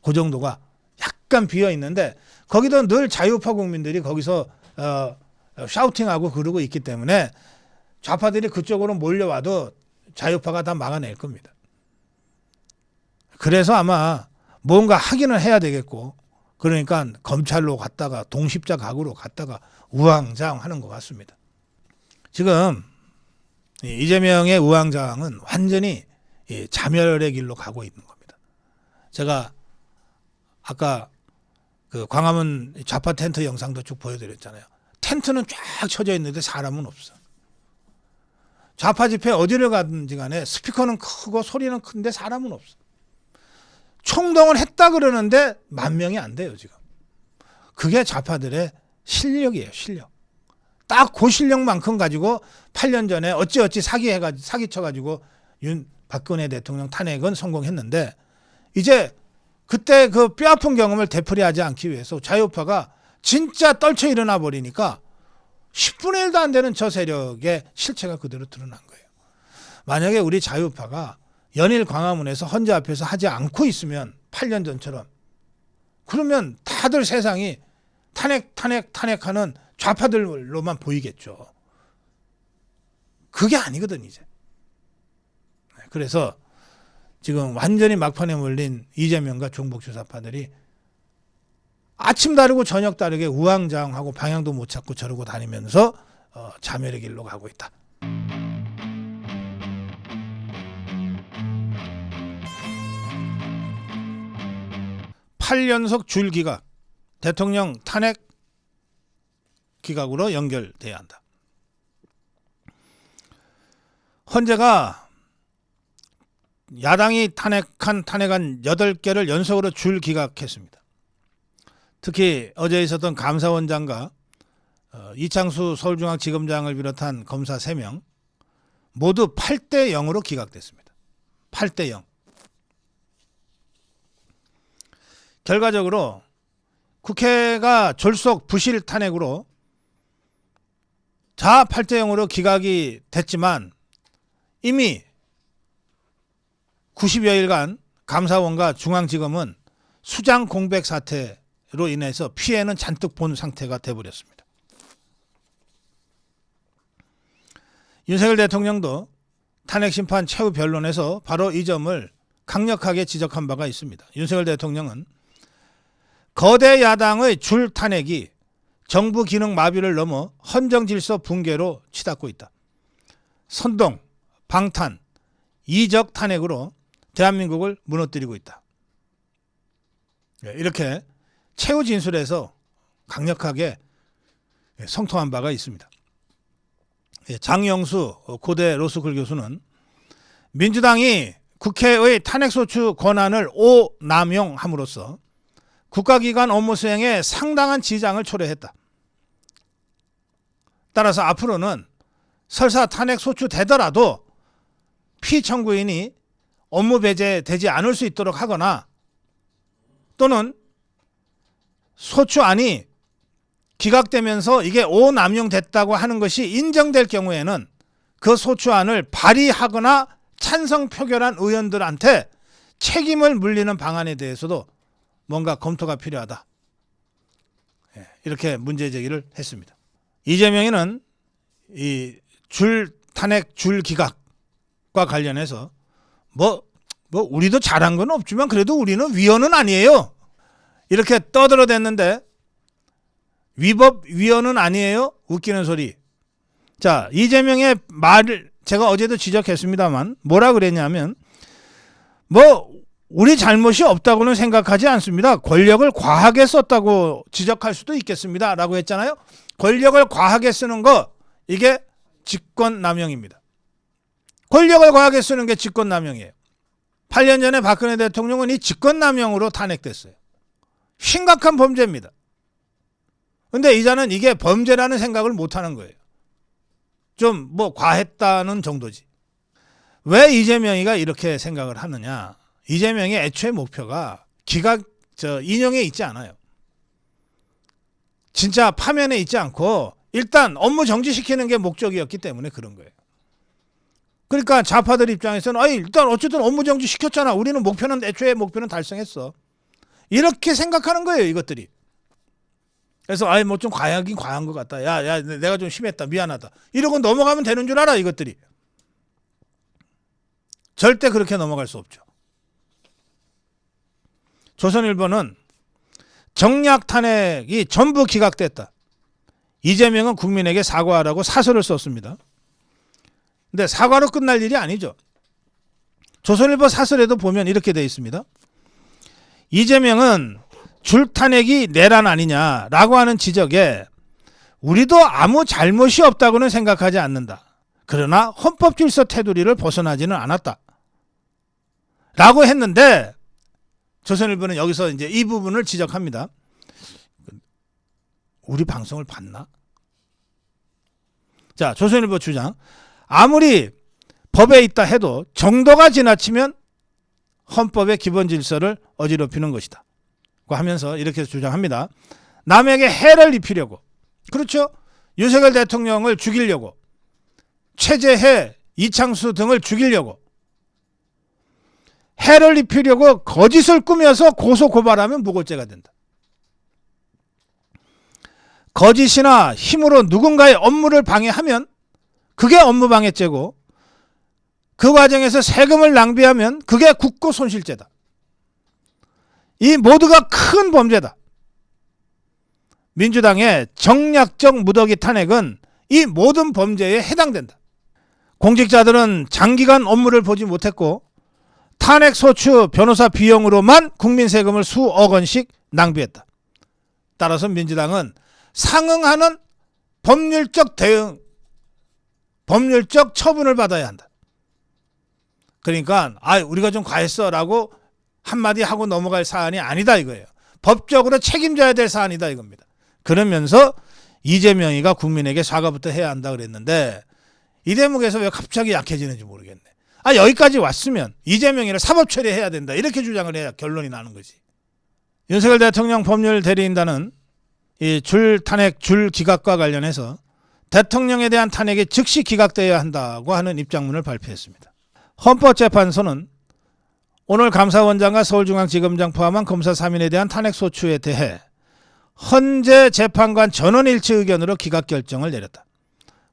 그 정도가 약간 비어 있는데 거기도 늘 자유파 국민들이 거기서 샤우팅하고 그러고 있기 때문에 좌파들이 그쪽으로 몰려와도 자유파가 다 막아낼 겁니다. 그래서 아마 뭔가 하기는 해야 되겠고, 그러니까 검찰로 갔다가 동십자 각으로 갔다가 우왕좌왕하는 것 같습니다. 지금 이재명의 우왕좌왕은 완전히 자멸의 길로 가고 있는 겁니다. 제가 아까 그 광화문 좌파 텐트 영상도 쭉 보여드렸잖아요. 텐트는 쫙 쳐져 있는데 사람은 없어. 좌파 집회 어디를 가든지 간에 스피커는 크고 소리는 큰데 사람은 없어. 총동을 했다 그러는데 10,000명이 안 돼요 지금. 그게 좌파들의 실력이에요. 실력. 딱 그 실력만큼 가지고 8년 전에 어찌어찌 사기쳐가지고 박근혜 대통령 탄핵은 성공했는데, 이제 그때 그 뼈아픈 경험을 되풀이하지 않기 위해서 자유파가 진짜 떨쳐 일어나 버리니까 10분의 1도 안 되는 저 세력의 실체가 그대로 드러난 거예요. 만약에 우리 자유파가 연일 광화문에서 헌재 앞에서 하지 않고 있으면 8년 전처럼, 그러면 다들 세상이 탄핵하는 좌파들로만 보이겠죠. 그게 아니거든 이제. 그래서 지금 완전히 막판에 몰린 이재명과 종북주사파들이 아침 다르고 저녁 다르게 우왕좌왕하고 방향도 못 찾고 저러고 다니면서 자멸의 길로 가고 있다. (8연속) 줄 기각, 대통령 탄핵 기각으로 연결돼야 한다. 헌재가 야당이 탄핵한 8개를 연속으로 줄 기각했습니다. 특히 어제 있었던 감사원장과 이창수 서울중앙지검장을 비롯한 검사 3명 모두 8대 0으로 기각됐습니다. 8대 0. 결과적으로 국회가 졸속 부실 탄핵으로 자 8대 0으로 기각이 됐지만 이미 90여일간 감사원과 중앙지검은 수장 공백 사태로 인해서 피해는 잔뜩 본 상태가 돼버렸습니다. 윤석열 대통령도 탄핵심판 최후 변론에서 바로 이 점을 강력하게 지적한 바가 있습니다. 윤석열 대통령은 거대 야당의 줄 탄핵이 정부 기능 마비를 넘어 헌정질서 붕괴로 치닫고 있다. 선동, 방탄, 이적 탄핵으로 대한민국을 무너뜨리고 있다. 이렇게 최후 진술에서 강력하게 성토한 바가 있습니다. 장영수 고대 로스쿨 교수는 민주당이 국회의 탄핵소추 권한을 오남용함으로써 국가기관 업무 수행에 상당한 지장을 초래했다. 따라서 앞으로는 설사 탄핵소추 되더라도 피청구인이 업무 배제되지 않을 수 있도록 하거나 또는 소추안이 기각되면서 이게 오남용됐다고 하는 것이 인정될 경우에는 그 소추안을 발의하거나 찬성 표결한 의원들한테 책임을 물리는 방안에 대해서도 뭔가 검토가 필요하다. 이렇게 문제 제기를 했습니다. 이재명이는 이 탄핵 줄 기각과 관련해서 뭐 우리도 잘한 건 없지만 그래도 우리는 위헌은 아니에요. 이렇게 떠들어댔는데 위법 위헌은 아니에요. 웃기는 소리. 자, 이재명의 말을 제가 어제도 지적했습니다만 뭐라 그랬냐면 우리 잘못이 없다고는 생각하지 않습니다. 권력을 과하게 썼다고 지적할 수도 있겠습니다. 라고 했잖아요. 권력을 과하게 쓰는 거 이게 직권남용입니다. 권력을 과하게 쓰는 게 직권남용이에요. 8년 전에 박근혜 대통령은 이 직권남용으로 탄핵됐어요. 심각한 범죄입니다. 근데 이자는 이게 범죄라는 생각을 못하는 거예요. 좀 과했다는 정도지. 왜 이재명이가 이렇게 생각을 하느냐. 이재명의 애초의 목표가 인용에 있지 않아요. 진짜 파면에 있지 않고 일단 업무 정지시키는 게 목적이었기 때문에 그런 거예요. 그러니까 좌파들 입장에서는 일단 어쨌든 업무 정지 시켰잖아. 우리는 애초의 목표는 달성했어. 이렇게 생각하는 거예요, 이것들이. 그래서 좀 과하긴 과한 것 같다. 야, 내가 좀 심했다. 미안하다. 이러고 넘어가면 되는 줄 알아, 이것들이. 절대 그렇게 넘어갈 수 없죠. 조선일보는 정략 탄핵이 전부 기각됐다. 이재명은 국민에게 사과하라고 사설을 썼습니다. 근데 사과로 끝날 일이 아니죠. 조선일보 사설에도 보면 이렇게 되어 있습니다. 이재명은 줄 탄핵이 내란 아니냐라고 하는 지적에 우리도 아무 잘못이 없다고는 생각하지 않는다. 그러나 헌법 질서 테두리를 벗어나지는 않았다. 라고 했는데 조선일보는 여기서 이제 이 부분을 지적합니다. 우리 방송을 봤나? 자, 조선일보 주장. 아무리 법에 있다 해도 정도가 지나치면 헌법의 기본 질서를 어지럽히는 것이다. 하면서 이렇게 주장합니다. 남에게 해를 입히려고. 그렇죠? 윤석열 대통령을 죽이려고, 최재해, 이창수 등을 죽이려고, 해를 입히려고 거짓을 꾸며서 고소 고발하면 무고죄가 된다. 거짓이나 힘으로 누군가의 업무를 방해하면 그게 업무방해죄고, 그 과정에서 세금을 낭비하면 그게 국고손실죄다. 이 모두가 큰 범죄다. 민주당의 정략적 무더기 탄핵은 이 모든 범죄에 해당된다. 공직자들은 장기간 업무를 보지 못했고 탄핵 소추 변호사 비용으로만 국민 세금을 수억 원씩 낭비했다. 따라서 민주당은 상응하는 법률적 대응, 법률적 처분을 받아야 한다. 그러니까 우리가 좀 과했어라고 한마디 하고 넘어갈 사안이 아니다 이거예요. 법적으로 책임져야 될 사안이다 이겁니다. 그러면서 이재명이가 국민에게 사과부터 해야 한다 그랬는데 이 대목에서 왜 갑자기 약해지는지 모르겠네. 여기까지 왔으면 이재명이를 사법 처리해야 된다 이렇게 주장을 해야 결론이 나는 거지. 윤석열 대통령 법률 대리인단은 이 줄 탄핵 줄 기각과 관련해서 대통령에 대한 탄핵이 즉시 기각되어야 한다고 하는 입장문을 발표했습니다. 헌법재판소는 오늘 감사원장과 서울중앙지검장 포함한 검사 3인에 대한 탄핵 소추에 대해 헌재 재판관 전원일치 의견으로 기각 결정을 내렸다.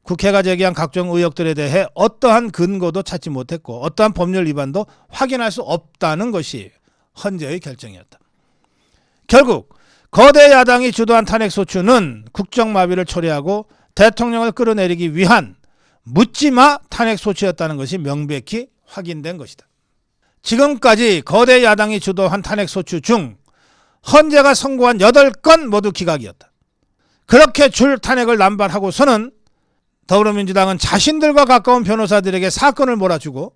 국회가 제기한 각종 의혹들에 대해 어떠한 근거도 찾지 못했고 어떠한 법률 위반도 확인할 수 없다는 것이 헌재의 결정이었다. 결국 거대 야당이 주도한 탄핵 소추는 국정마비를 초래하고 대통령을 끌어내리기 위한 묻지마 탄핵 소추였다는 것이 명백히 확인된 것이다. 지금까지 거대 야당이 주도한 탄핵 소추 중 헌재가 선고한 8건 모두 기각이었다. 그렇게 줄 탄핵을 남발하고서는 더불어민주당은 자신들과 가까운 변호사들에게 사건을 몰아주고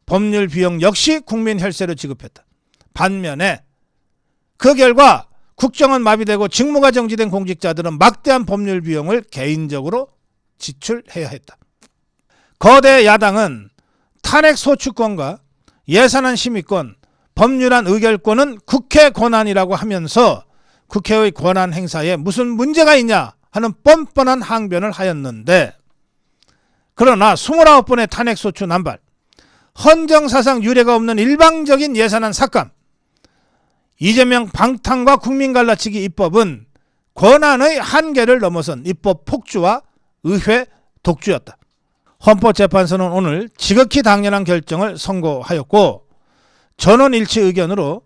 법률 비용 역시 국민 혈세로 지급했다. 반면에 그 결과 국정은 마비되고 직무가 정지된 공직자들은 막대한 법률 비용을 개인적으로 지출해야 했다. 거대 야당은 탄핵 소추권과 예산안 심의권, 법률안 의결권은 국회 권한이라고 하면서 국회의 권한 행사에 무슨 문제가 있냐 하는 뻔뻔한 항변을 하였는데, 그러나 29번의 탄핵 소추 남발, 헌정사상 유례가 없는 일방적인 예산안 삭감, 이재명 방탄과 국민 갈라치기 입법은 권한의 한계를 넘어선 입법 폭주와 의회 독주였다. 헌법재판소는 오늘 지극히 당연한 결정을 선고하였고 전원일치 의견으로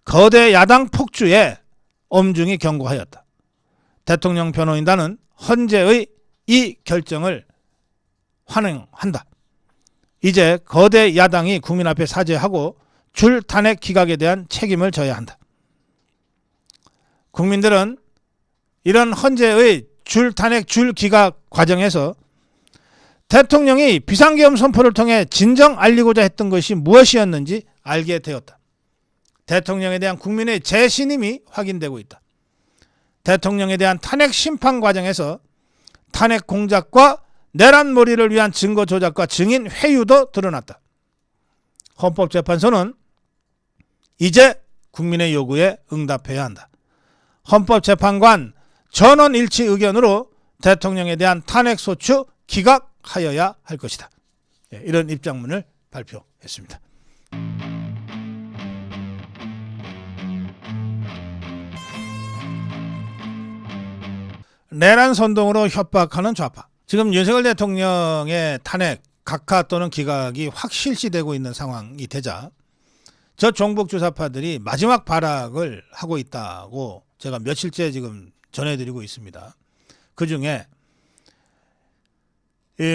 거대 야당 폭주에 엄중히 경고하였다. 대통령 변호인단은 헌재의 이 결정을 환영한다. 이제 거대 야당이 국민 앞에 사죄하고 줄 탄핵 기각에 대한 책임을 져야 한다. 국민들은 이런 헌재의 줄 탄핵 줄 기각 과정에서 대통령이 비상계엄 선포를 통해 진정 알리고자 했던 것이 무엇이었는지 알게 되었다. 대통령에 대한 국민의 재신임이 확인되고 있다. 대통령에 대한 탄핵 심판 과정에서 탄핵 공작과 내란몰이를 위한 증거 조작과 증인 회유도 드러났다. 헌법재판소는 이제 국민의 요구에 응답해야 한다. 헌법재판관 전원일치 의견으로 대통령에 대한 탄핵 소추 기각하여야 할 것이다. 이런 입장문을 발표했습니다. 내란 선동으로 협박하는 좌파. 지금 윤석열 대통령의 탄핵 각하 또는 기각이 확 실시되고 있는 상황이 되자 저 종북 주사파들이 마지막 발악을 하고 있다고 제가 며칠째 지금 전해드리고 있습니다. 그중에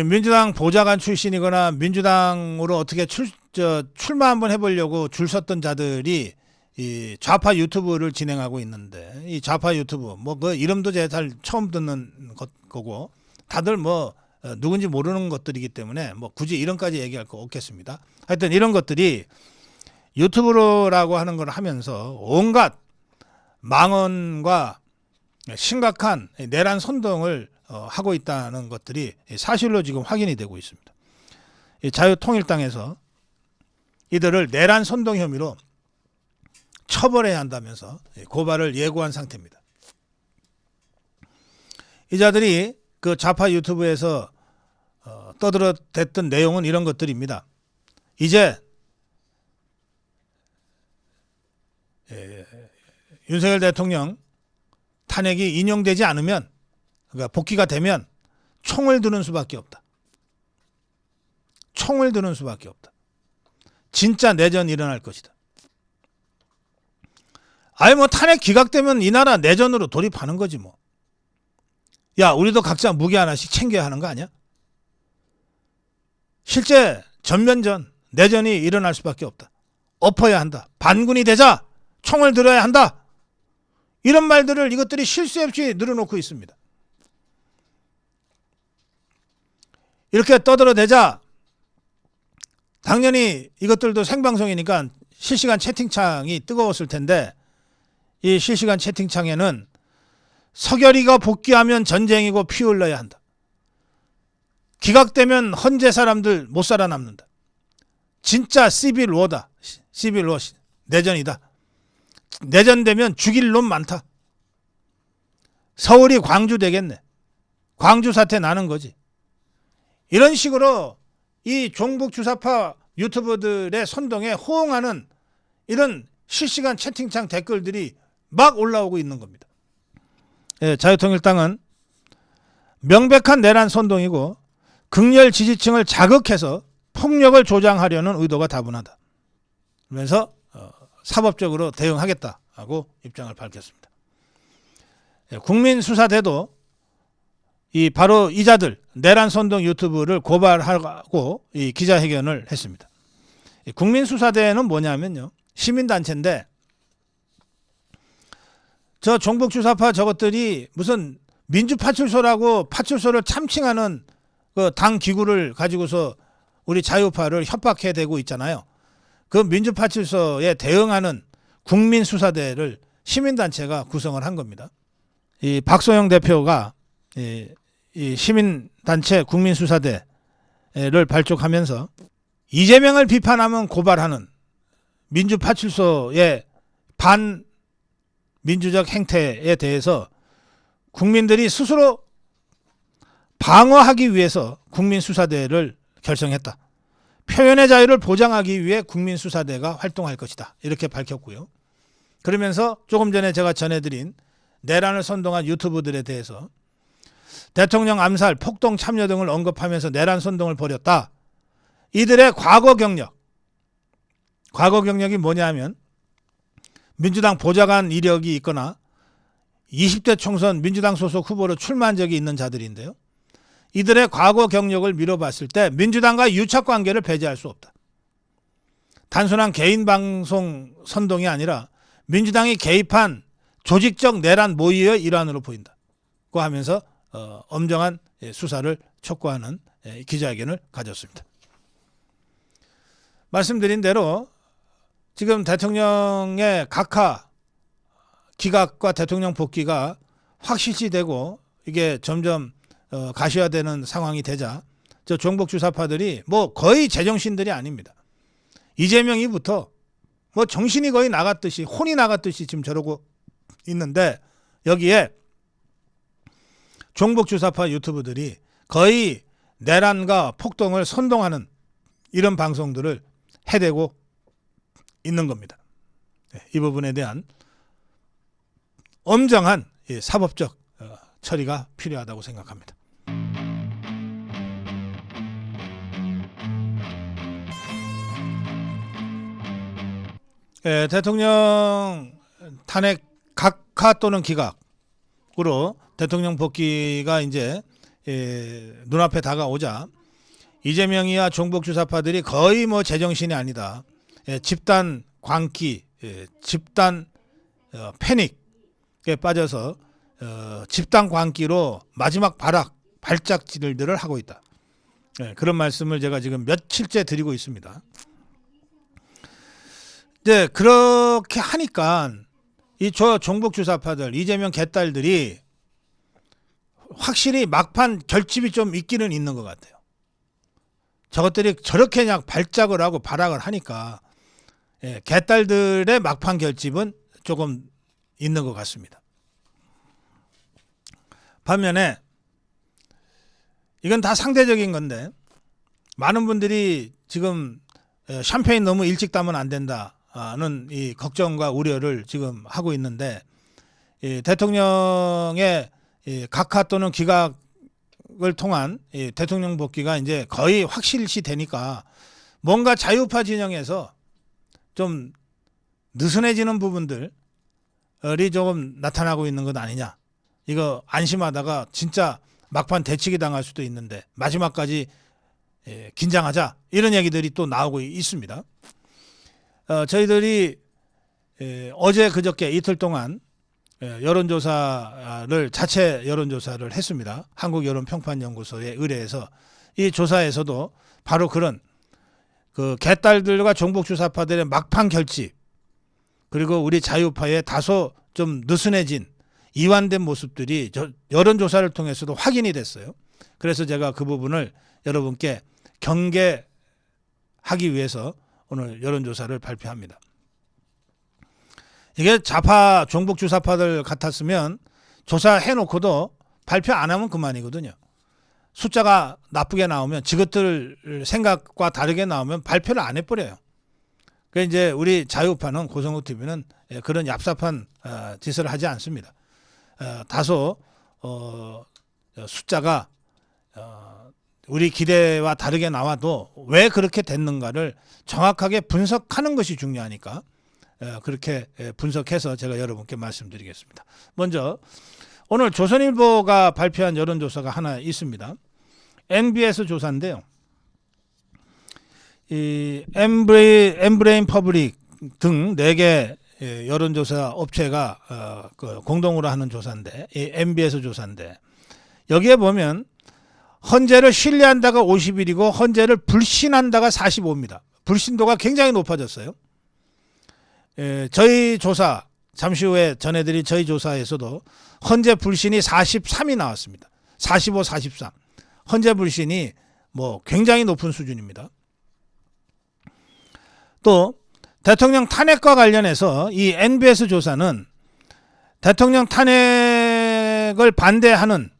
민주당 보좌관 출신이거나 민주당으로 어떻게 출마 한번 해보려고 줄 섰던 자들이 이 좌파 유튜브를 진행하고 있는데, 이 좌파 유튜브 뭐 그 이름도 제가 잘 처음 듣는 거고 다들 뭐 누군지 모르는 것들이기 때문에 뭐 굳이 이름까지 얘기할 거 없겠습니다. 하여튼 이런 것들이 유튜브라고 하는 걸 하면서 온갖 망언과 심각한 내란 선동을 하고 있다는 것들이 사실로 지금 확인이 되고 있습니다. 자유통일당에서 이들을 내란 선동 혐의로 처벌해야 한다면서 고발을 예고한 상태입니다. 이 자들이 그 좌파 유튜브에서 떠들어댔던 내용은 이런 것들입니다. 이제 윤석열 대통령 탄핵이 인용되지 않으면, 그러니까 복귀가 되면 총을 드는 수밖에 없다. 총을 드는 수밖에 없다. 진짜 내전이 일어날 것이다. 아니 뭐 탄핵 기각되면 이 나라 내전으로 돌입하는 거지 뭐. 야, 우리도 각자 무기 하나씩 챙겨야 하는 거 아니야? 실제 전면전, 내전이 일어날 수밖에 없다. 엎어야 한다. 반군이 되자. 총을 들어야 한다. 이런 말들을 이것들이 쉴 새 없이 늘어놓고 있습니다. 이렇게 떠들어대자 당연히 이것들도 생방송이니까 실시간 채팅창이 뜨거웠을 텐데, 이 실시간 채팅창에는 서결이가 복귀하면 전쟁이고 피 흘러야 한다. 기각되면 헌재 사람들 못 살아남는다. 진짜 시빌워다. 시빌워, 내전이다. 내전되면 죽일 놈 많다. 서울이 광주 되겠네. 광주 사태 나는 거지. 이런 식으로 이 종북 주사파 유튜버들의 선동에 호응하는 이런 실시간 채팅창 댓글들이 막 올라오고 있는 겁니다. 예, 자유통일당은 명백한 내란 선동이고 극렬 지지층을 자극해서 폭력을 조장하려는 의도가 다분하다. 그러면서 사법적으로 대응하겠다고 입장을 밝혔습니다. 예, 국민수사대도 바로 이자들 내란 선동 유튜브를 고발하고 이 기자회견을 했습니다. 국민수사대는 뭐냐면요, 시민단체인데 저 종북주사파 저것들이 무슨 민주파출소라고 파출소를 참칭하는 그 당 기구를 가지고서 우리 자유파를 협박해대고 있잖아요. 그 민주파출소에 대응하는 국민수사대를 시민단체가 구성을 한 겁니다. 이 박소영 대표가 이 시민단체 국민수사대를 발족하면서 이재명을 비판하면 고발하는 민주파출소의 반민주적 행태에 대해서 국민들이 스스로 방어하기 위해서 국민수사대를 결성했다. 표현의 자유를 보장하기 위해 국민수사대가 활동할 것이다. 이렇게 밝혔고요. 그러면서 조금 전에 제가 전해드린 내란을 선동한 유튜브들에 대해서 대통령 암살, 폭동 참여 등을 언급하면서 내란 선동을 벌였다. 이들의 과거 경력이 뭐냐 하면 민주당 보좌관 이력이 있거나 20대 총선 민주당 소속 후보로 출마한 적이 있는 자들인데요. 이들의 과거 경력을 미뤄봤을 때 민주당과 유착관계를 배제할 수 없다. 단순한 개인 방송 선동이 아니라 민주당이 개입한 조직적 내란 모의의 일환으로 보인다. 고 하면서 엄정한 수사를 촉구하는 기자회견을 가졌습니다. 말씀드린 대로 지금 대통령의 각하 기각과 대통령 복귀가 확실시되고 이게 점점 가시화되는 상황이 되자 저 종북 주사파들이 뭐 거의 제정신들이 아닙니다. 이재명이부터 뭐 정신이 거의 나갔듯이 혼이 나갔듯이 지금 저러고 있는데, 여기에 종북 주사파 유튜브들이 거의 내란과 폭동을 선동하는 이런 방송들을 해대고 있는 겁니다. 이 부분에 대한 엄정한 사법적 처리가 필요하다고 생각합니다. 대통령 탄핵 각하 또는 기각으로 대통령 복귀가 이제 눈앞에 다가오자 이재명이야 종북 주사파들이 거의 뭐 제정신이 아니다. 집단 광기, 집단 패닉에 빠져서 집단 광기로 마지막 발작질들을 하고 있다. 그런 말씀을 제가 지금 며칠째 드리고 있습니다. 이제 그렇게 하니까 이 종북 주사파들, 이재명 개딸들이 확실히 막판 결집이 좀 있기는 있는 것 같아요. 저것들이 저렇게 그냥 발작을 하고 발악을 하니까 개딸들의 막판 결집은 조금 있는 것 같습니다. 반면에 이건 다 상대적인 건데 많은 분들이 지금 샴페인 너무 일찍 따면 안 된다는 이 걱정과 우려를 지금 하고 있는데, 이 대통령의 이 각하 또는 기각을 통한 이 대통령 복귀가 이제 거의 확실시 되니까 뭔가 자유파 진영에서 좀 느슨해지는 부분들이 조금 나타나고 있는 것 아니냐. 이거 안심하다가 진짜 막판 대치기 당할 수도 있는데 마지막까지 긴장하자, 이런 얘기들이 또 나오고 있습니다. 저희들이 어제 그저께 이틀 동안 여론조사를 자체 여론조사를 했습니다. 한국여론평판연구소에 의뢰해서 이 조사에서도 바로 그런 그 개딸들과 종북주사파들의 막판 결집, 그리고 우리 자유파의 다소 좀 느슨해진 이완된 모습들이 여론조사를 통해서도 확인이 됐어요. 그래서 제가 그 부분을 여러분께 경계하기 위해서 오늘 여론조사를 발표합니다. 이게 좌파 종북주사파들 같았으면 조사해놓고도 발표 안 하면 그만이거든요. 숫자가 나쁘게 나오면, 지것들 생각과 다르게 나오면 발표를 안 해버려요. 그러니까 이제 우리 자유파는, 고성국 TV는 그런 얍삽한 짓을 하지 않습니다. 다소 숫자가 우리 기대와 다르게 나와도 왜 그렇게 됐는가를 정확하게 분석하는 것이 중요하니까 그렇게 분석해서 제가 여러분께 말씀드리겠습니다. 먼저 오늘 조선일보가 발표한 여론조사가 하나 있습니다. NBS 조사인데요. 이 엠브레인 퍼블릭 등 4개 여론조사 업체가 공동으로 하는 조사인데, 이 MBS 조사인데, 여기에 보면 헌재를 신뢰한다가 51이고 헌재를 불신한다가 45입니다. 불신도가 굉장히 높아졌어요. 저희 조사, 잠시 후에 전해드릴 저희 조사에서도 헌재 불신이 43이 나왔습니다. 45, 43. 헌재 불신이 뭐 굉장히 높은 수준입니다. 또 대통령 탄핵과 관련해서 이 NBS 조사는 대통령 탄핵을 반대하는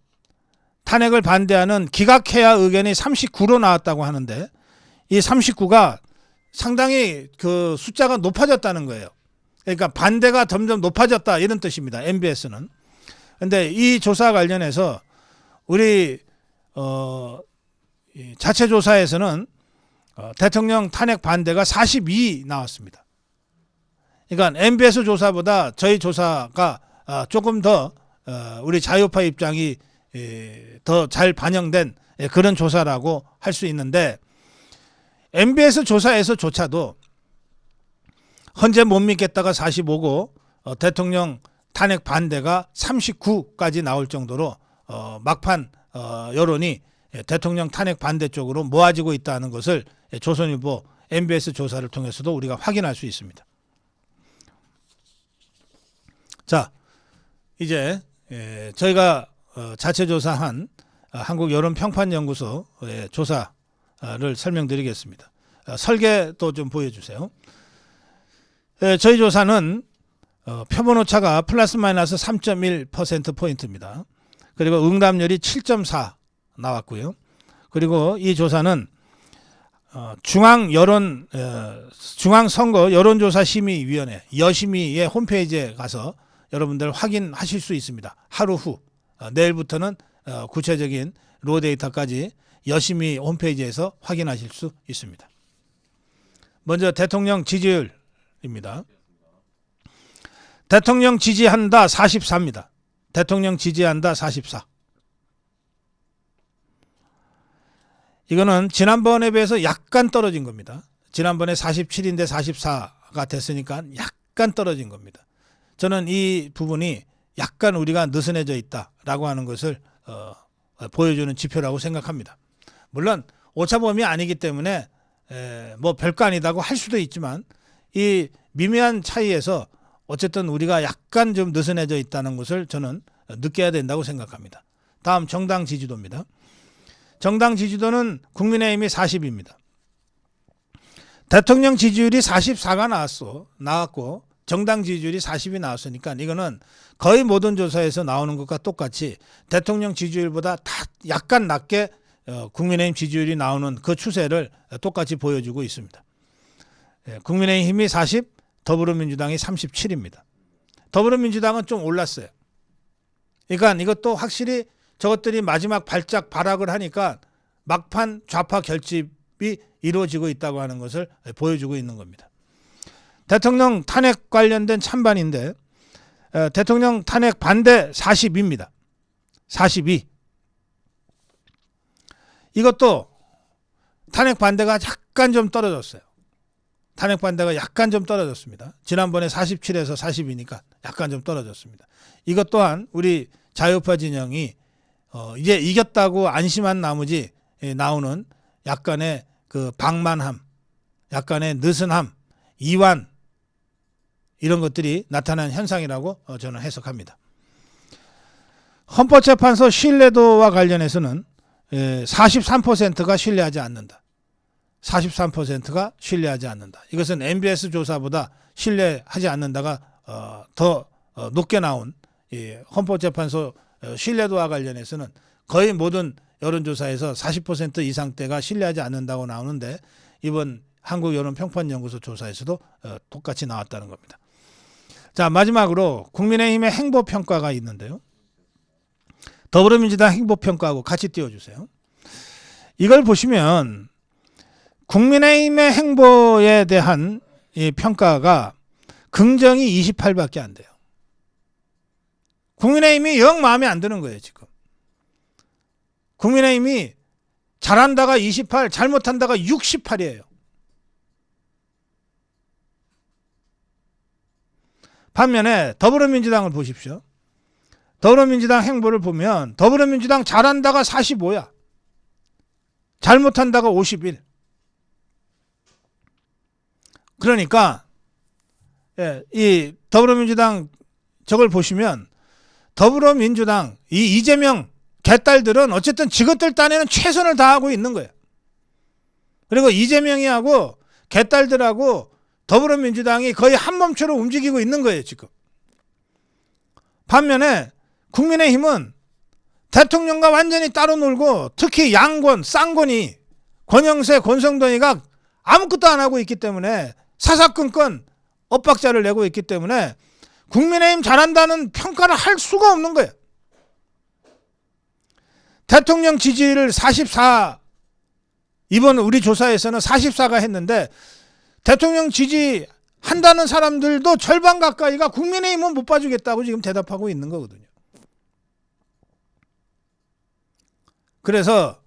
기각해야 의견이 39로 나왔다고 하는데, 이 39가 상당히 그 숫자가 높아졌다는 거예요. 그러니까 반대가 점점 높아졌다, 이런 뜻입니다. MBS는. 근데 이 조사 관련해서 우리 자체 조사에서는 대통령 탄핵 반대가 42 나왔습니다. 그러니까 MBS 조사보다 저희 조사가 조금 더 우리 자유파 입장이 더 잘 반영된 그런 조사라고 할 수 있는데, MBS 조사에서조차도 헌재 못 믿겠다가 45고 대통령 탄핵 반대가 39까지 나올 정도로 막판 여론이 대통령 탄핵 반대 쪽으로 모아지고 있다는 것을 조선일보 MBS 조사를 통해서도 우리가 확인할 수 있습니다. 자, 이제 저희가 자체 조사한 한국여론평판연구소의 조사를 설명드리겠습니다. 설계도 좀 보여주세요. 저희 조사는 표본 오차가 플러스 마이너스 3.1%포인트입니다. 그리고 응답률이 7.4 나왔고요. 그리고 이 조사는 중앙선거 여론조사심의위원회 여심의의 홈페이지에 가서 여러분들 확인하실 수 있습니다. 하루 후, 내일부터는 구체적인 로 데이터까지 여심의 홈페이지에서 확인하실 수 있습니다. 먼저 대통령 지지율입니다. 대통령 지지한다 44입니다. 대통령 지지한다 44. 이거는 지난번에 비해서 약간 떨어진 겁니다. 지난번에 47인데 44가 됐으니까 약간 떨어진 겁니다. 저는 이 부분이 약간 우리가 느슨해져 있다라고 하는 것을 보여주는 지표라고 생각합니다. 물론 오차범위 아니기 때문에 뭐 별거 아니다고 할 수도 있지만, 이 미미한 차이에서 어쨌든 우리가 약간 좀 느슨해져 있다는 것을 저는 느껴야 된다고 생각합니다. 다음 정당 지지도입니다. 정당 지지도는 국민의힘이 40입니다. 대통령 지지율이 44가 나왔고 정당 지지율이 40이 나왔으니까 이거는 거의 모든 조사에서 나오는 것과 똑같이 대통령 지지율보다 다 약간 낮게 국민의힘 지지율이 나오는 그 추세를 똑같이 보여주고 있습니다. 국민의힘이 40, 더불어민주당이 37입니다. 더불어민주당은 좀 올랐어요. 그러니까 이것도 확실히 저것들이 마지막 발악을 하니까 막판 좌파 결집이 이루어지고 있다고 하는 것을 보여주고 있는 겁니다. 대통령 탄핵 관련된 찬반인데 대통령 탄핵 반대 42입니다. 42. 이것도 탄핵 반대가 약간 좀 떨어졌어요. 탄핵 반대가 약간 좀 떨어졌습니다. 지난번에 47에서 40이니까 약간 좀 떨어졌습니다. 이것 또한 우리 자유파 진영이 이제 이겼다고 안심한 나머지 나오는 약간의 그 방만함, 약간의 느슨함, 이완 이런 것들이 나타난 현상이라고 저는 해석합니다. 헌법재판소 신뢰도와 관련해서는 43%가 신뢰하지 않는다. 43%가 신뢰하지 않는다. 이것은 MBS 조사보다 신뢰하지 않는다가 더 높게 나온 헌법재판소 신뢰도와 관련해서는 거의 모든 여론조사에서 40% 이상대가 신뢰하지 않는다고 나오는데 이번 한국여론평판연구소 조사에서도 똑같이 나왔다는 겁니다. 자, 마지막으로 국민의힘의 행보평가가 있는데요. 더불어민주당 행보평가하고 같이 띄워주세요. 이걸 보시면 국민의힘의 행보에 대한 이 평가가 긍정이 28밖에 안 돼요. 국민의힘이 영 마음에 안 드는 거예요, 지금. 국민의힘이 잘한다가 28, 잘못한다가 68이에요. 반면에 더불어민주당을 보십시오. 더불어민주당 행보를 보면 더불어민주당 잘한다가 45야. 잘못한다가 51. 그러니까 이 더불어민주당 저걸 보시면 더불어민주당 이 이재명 개딸들은 어쨌든 지것들 딴에는 최선을 다하고 있는 거예요. 그리고 이재명이하고 개딸들하고 더불어민주당이 거의 한 몸처럼 움직이고 있는 거예요, 지금. 반면에 국민의힘은 대통령과 완전히 따로 놀고 특히 양권, 쌍권이 권영세, 권성동이가 아무것도 안 하고 있기 때문에 사사건건 엇박자를 내고 있기 때문에 국민의힘 잘한다는 평가를 할 수가 없는 거예요. 대통령 지지를 44, 이번 우리 조사에서는 44가 했는데 대통령 지지한다는 사람들도 절반 가까이가 국민의힘은 못 봐주겠다고 지금 대답하고 있는 거거든요. 그래서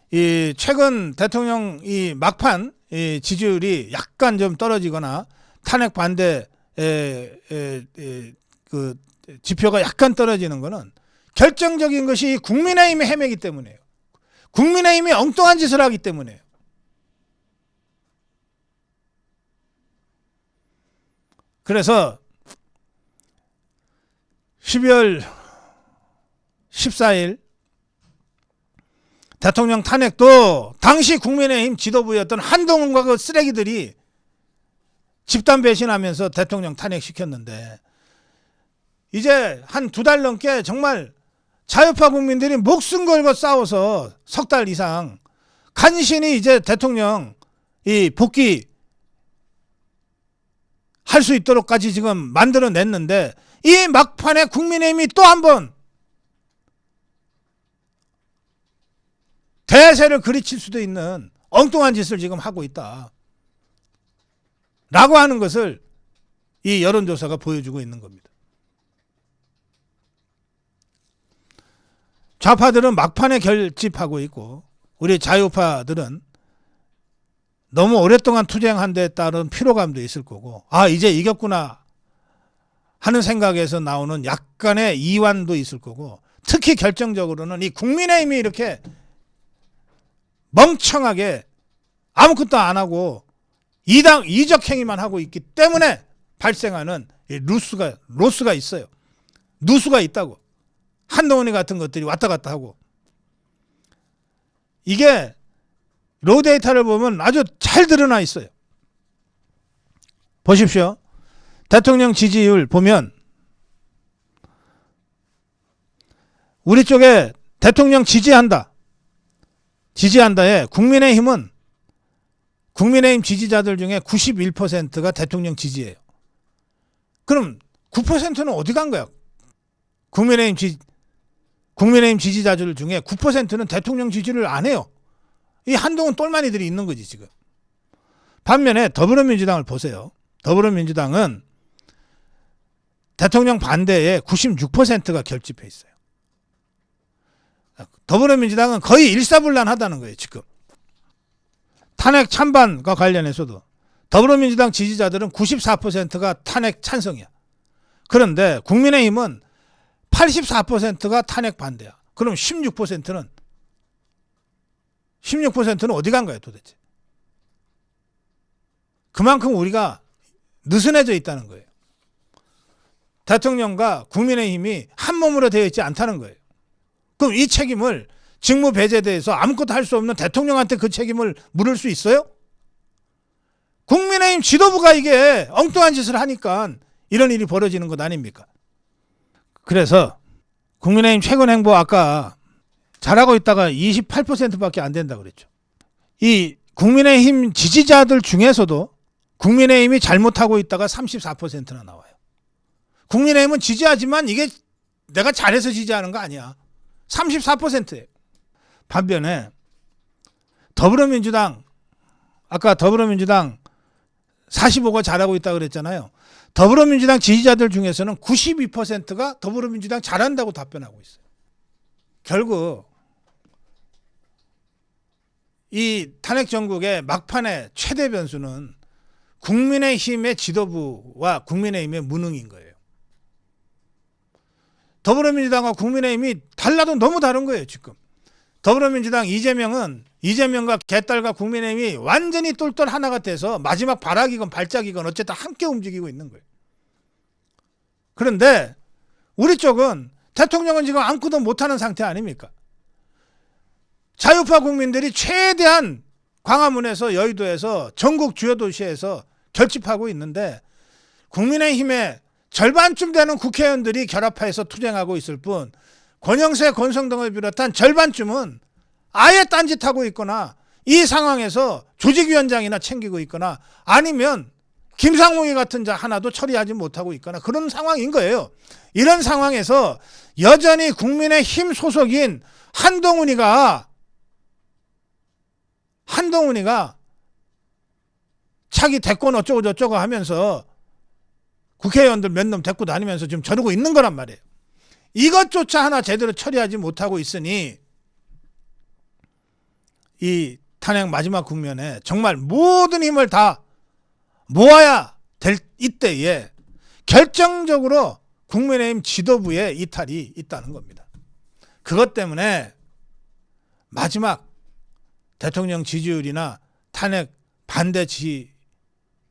이 최근 대통령 이 막판 이 지지율이 약간 좀 떨어지거나 탄핵 반대 그 지표가 약간 떨어지는 거는 결정적인 것이 국민의힘의 헤매기 때문이에요. 국민의힘이 엉뚱한 짓을 하기 때문이에요. 그래서 12월 14일 대통령 탄핵도 당시 국민의힘 지도부였던 한동훈과 그 쓰레기들이 집단 배신하면서 대통령 탄핵시켰는데 이제 한 2달 넘게 정말 자유파 국민들이 목숨 걸고 싸워서 3달 이상 간신히 이제 대통령 이 복귀 할 수 있도록까지 지금 만들어냈는데 이 막판에 국민의힘이 또 한 번 대세를 그리칠 수도 있는 엉뚱한 짓을 지금 하고 있다 라고 하는 것을 이 여론조사가 보여주고 있는 겁니다. 좌파들은 막판에 결집하고 있고 우리 자유파들은 너무 오랫동안 투쟁한 데 따른 피로감도 있을 거고 아 이제 이겼구나 하는 생각에서 나오는 약간의 이완도 있을 거고 특히 결정적으로는 이 국민의힘이 이렇게 멍청하게 아무것도 안 하고 이적 행위만 하고 있기 때문에 발생하는 로스가 있어요. 누수가 있다고. 한동훈이 같은 것들이 왔다 갔다 하고 이게 로 데이터를 보면 아주 잘 드러나 있어요. 보십시오. 대통령 지지율 보면 우리 쪽에 대통령 지지한다. 지지한다에 국민의힘은 국민의힘 지지자들 중에 91%가 대통령 지지예요. 그럼 9%는 어디 간 거야? 국민의힘 지지자들 중에 9%는 대통령 지지를 안 해요. 이 한동훈 똘마니들이 있는 거지 지금. 반면에 더불어민주당을 보세요. 더불어민주당은 대통령 반대에 96%가 결집해 있어요. 더불어민주당은 거의 일사불란하다는 거예요 지금. 탄핵 찬반과 관련해서도 더불어민주당 지지자들은 94%가 탄핵 찬성이야. 그런데 국민의힘은 84%가 탄핵 반대야. 그럼 16%는 어디 간 거야 도대체? 그만큼 우리가 느슨해져 있다는 거예요. 대통령과 국민의힘이 한 몸으로 되어 있지 않다는 거예요. 그럼 이 책임을 직무 배제돼서 아무것도 할 수 없는 대통령한테 그 책임을 물을 수 있어요? 국민의힘 지도부가 이게 엉뚱한 짓을 하니까 이런 일이 벌어지는 것 아닙니까? 그래서 국민의힘 최근 행보 아까 잘하고 있다가 28%밖에 안 된다고 그랬죠. 이 국민의힘 지지자들 중에서도 국민의힘이 잘못하고 있다가 34%나 나와요. 국민의힘은 지지하지만 이게 내가 잘해서 지지하는 거 아니야. 34%예요. 반면에 더불어민주당 아까 더불어민주당 45가 잘하고 있다고 그랬잖아요. 더불어민주당 지지자들 중에서는 92%가 더불어민주당 잘한다고 답변하고 있어요. 결국 이 탄핵 정국의 막판의 최대 변수는 국민의힘의 지도부와 국민의힘의 무능인 거예요. 더불어민주당과 국민의힘이 달라도 너무 다른 거예요 지금. 더불어민주당 이재명과 개딸과 국민의힘이 완전히 똘똘 하나가 돼서 마지막 발악이건 발작이건 어쨌든 함께 움직이고 있는 거예요. 그런데 우리 쪽은 대통령은 지금 아무것도 못하는 상태 아닙니까? 자유파 국민들이 최대한 광화문에서 여의도에서 전국 주요 도시에서 결집하고 있는데 국민의힘의 절반쯤 되는 국회의원들이 결합해서 투쟁하고 있을 뿐 권영세, 권성동을 비롯한 절반쯤은 아예 딴짓하고 있거나 이 상황에서 조직위원장이나 챙기고 있거나 아니면 김상봉이 같은 자 하나도 처리하지 못하고 있거나 그런 상황인 거예요. 이런 상황에서 여전히 국민의힘 소속인 한동훈이가 자기 대권 어쩌고 저쩌고 하면서 국회의원들 몇 놈 데리고 다니면서 지금 저러고 있는 거란 말이에요. 이것조차 하나 제대로 처리하지 못하고 있으니 이 탄핵 마지막 국면에 정말 모든 힘을 다 모아야 될 이때에 결정적으로 국민의힘 지도부에 이탈이 있다는 겁니다. 그것 때문에 마지막 대통령 지지율이나 탄핵 반대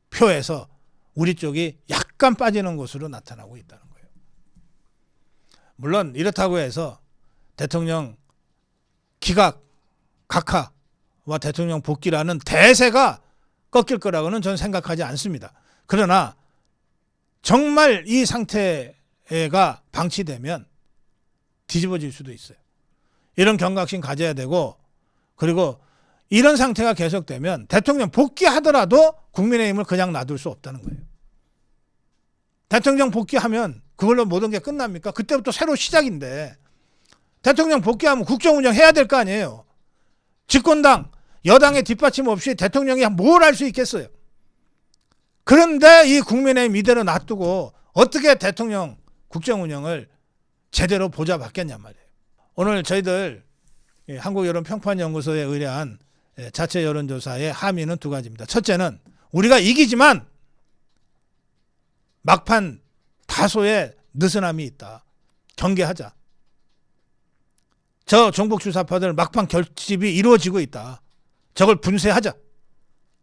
지표에서 우리 쪽이 약간 빠지는 것으로 나타나고 있다는 거예요. 물론 이렇다고 해서 대통령 기각, 각하와 대통령 복귀라는 대세가 꺾일 거라고는 저는 생각하지 않습니다. 그러나 정말 이 상태가 방치되면 뒤집어질 수도 있어요. 이런 경각심 가져야 되고 그리고 이런 상태가 계속되면 대통령 복귀하더라도 국민의힘을 그냥 놔둘 수 없다는 거예요. 대통령 복귀하면 그걸로 모든 게 끝납니까? 그때부터 새로 시작인데 대통령 복귀하면 국정 운영해야 될 거 아니에요. 집권당, 여당의 뒷받침 없이 대통령이 뭘 할 수 있겠어요. 그런데 이 국민의힘 이대로 놔두고 어떻게 대통령 국정 운영을 제대로 보좌받겠냔 말이에요. 오늘 저희들 한국여론평판연구소에 의뢰한 자체 여론조사의 함의는 두 가지입니다. 첫째는 우리가 이기지만 막판 다소의 느슨함이 있다. 경계하자. 저 종북 주사파들 막판 결집이 이루어지고 있다. 저걸 분쇄하자.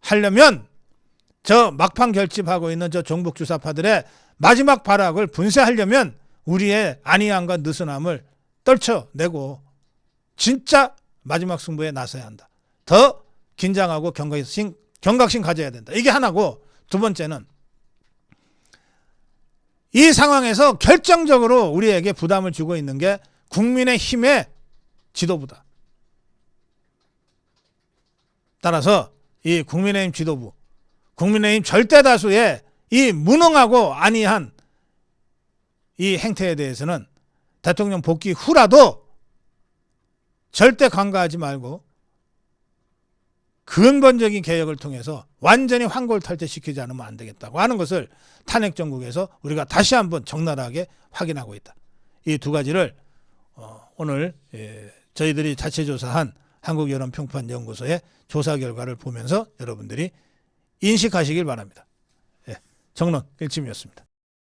하려면 저 막판 결집하고 있는 저 종북 주사파들의 마지막 발악을 분쇄하려면 우리의 안이함과 느슨함을 떨쳐내고 진짜 마지막 승부에 나서야 한다. 더 긴장하고 경각심 가져야 된다. 이게 하나고 두 번째는 이 상황에서 결정적으로 우리에게 부담을 주고 있는 게 국민의힘의 지도부다. 따라서 이 국민의힘 지도부, 국민의힘 절대 다수의 이 무능하고 안이한 이 행태에 대해서는 대통령 복귀 후라도 절대 간과하지 말고 근본적인 개혁을 통해서 완전히 환골탈퇴시키지 않으면 안 되겠다고 하는 것을 탄핵 정국에서 우리가 다시 한번 적나라하게 확인하고 있다. 이 두 가지를 오늘 저희들이 자체조사한 한국여론평판연구소의 조사 결과를 보면서 여러분들이 인식하시길 바랍니다. 정론 일침이었습니다.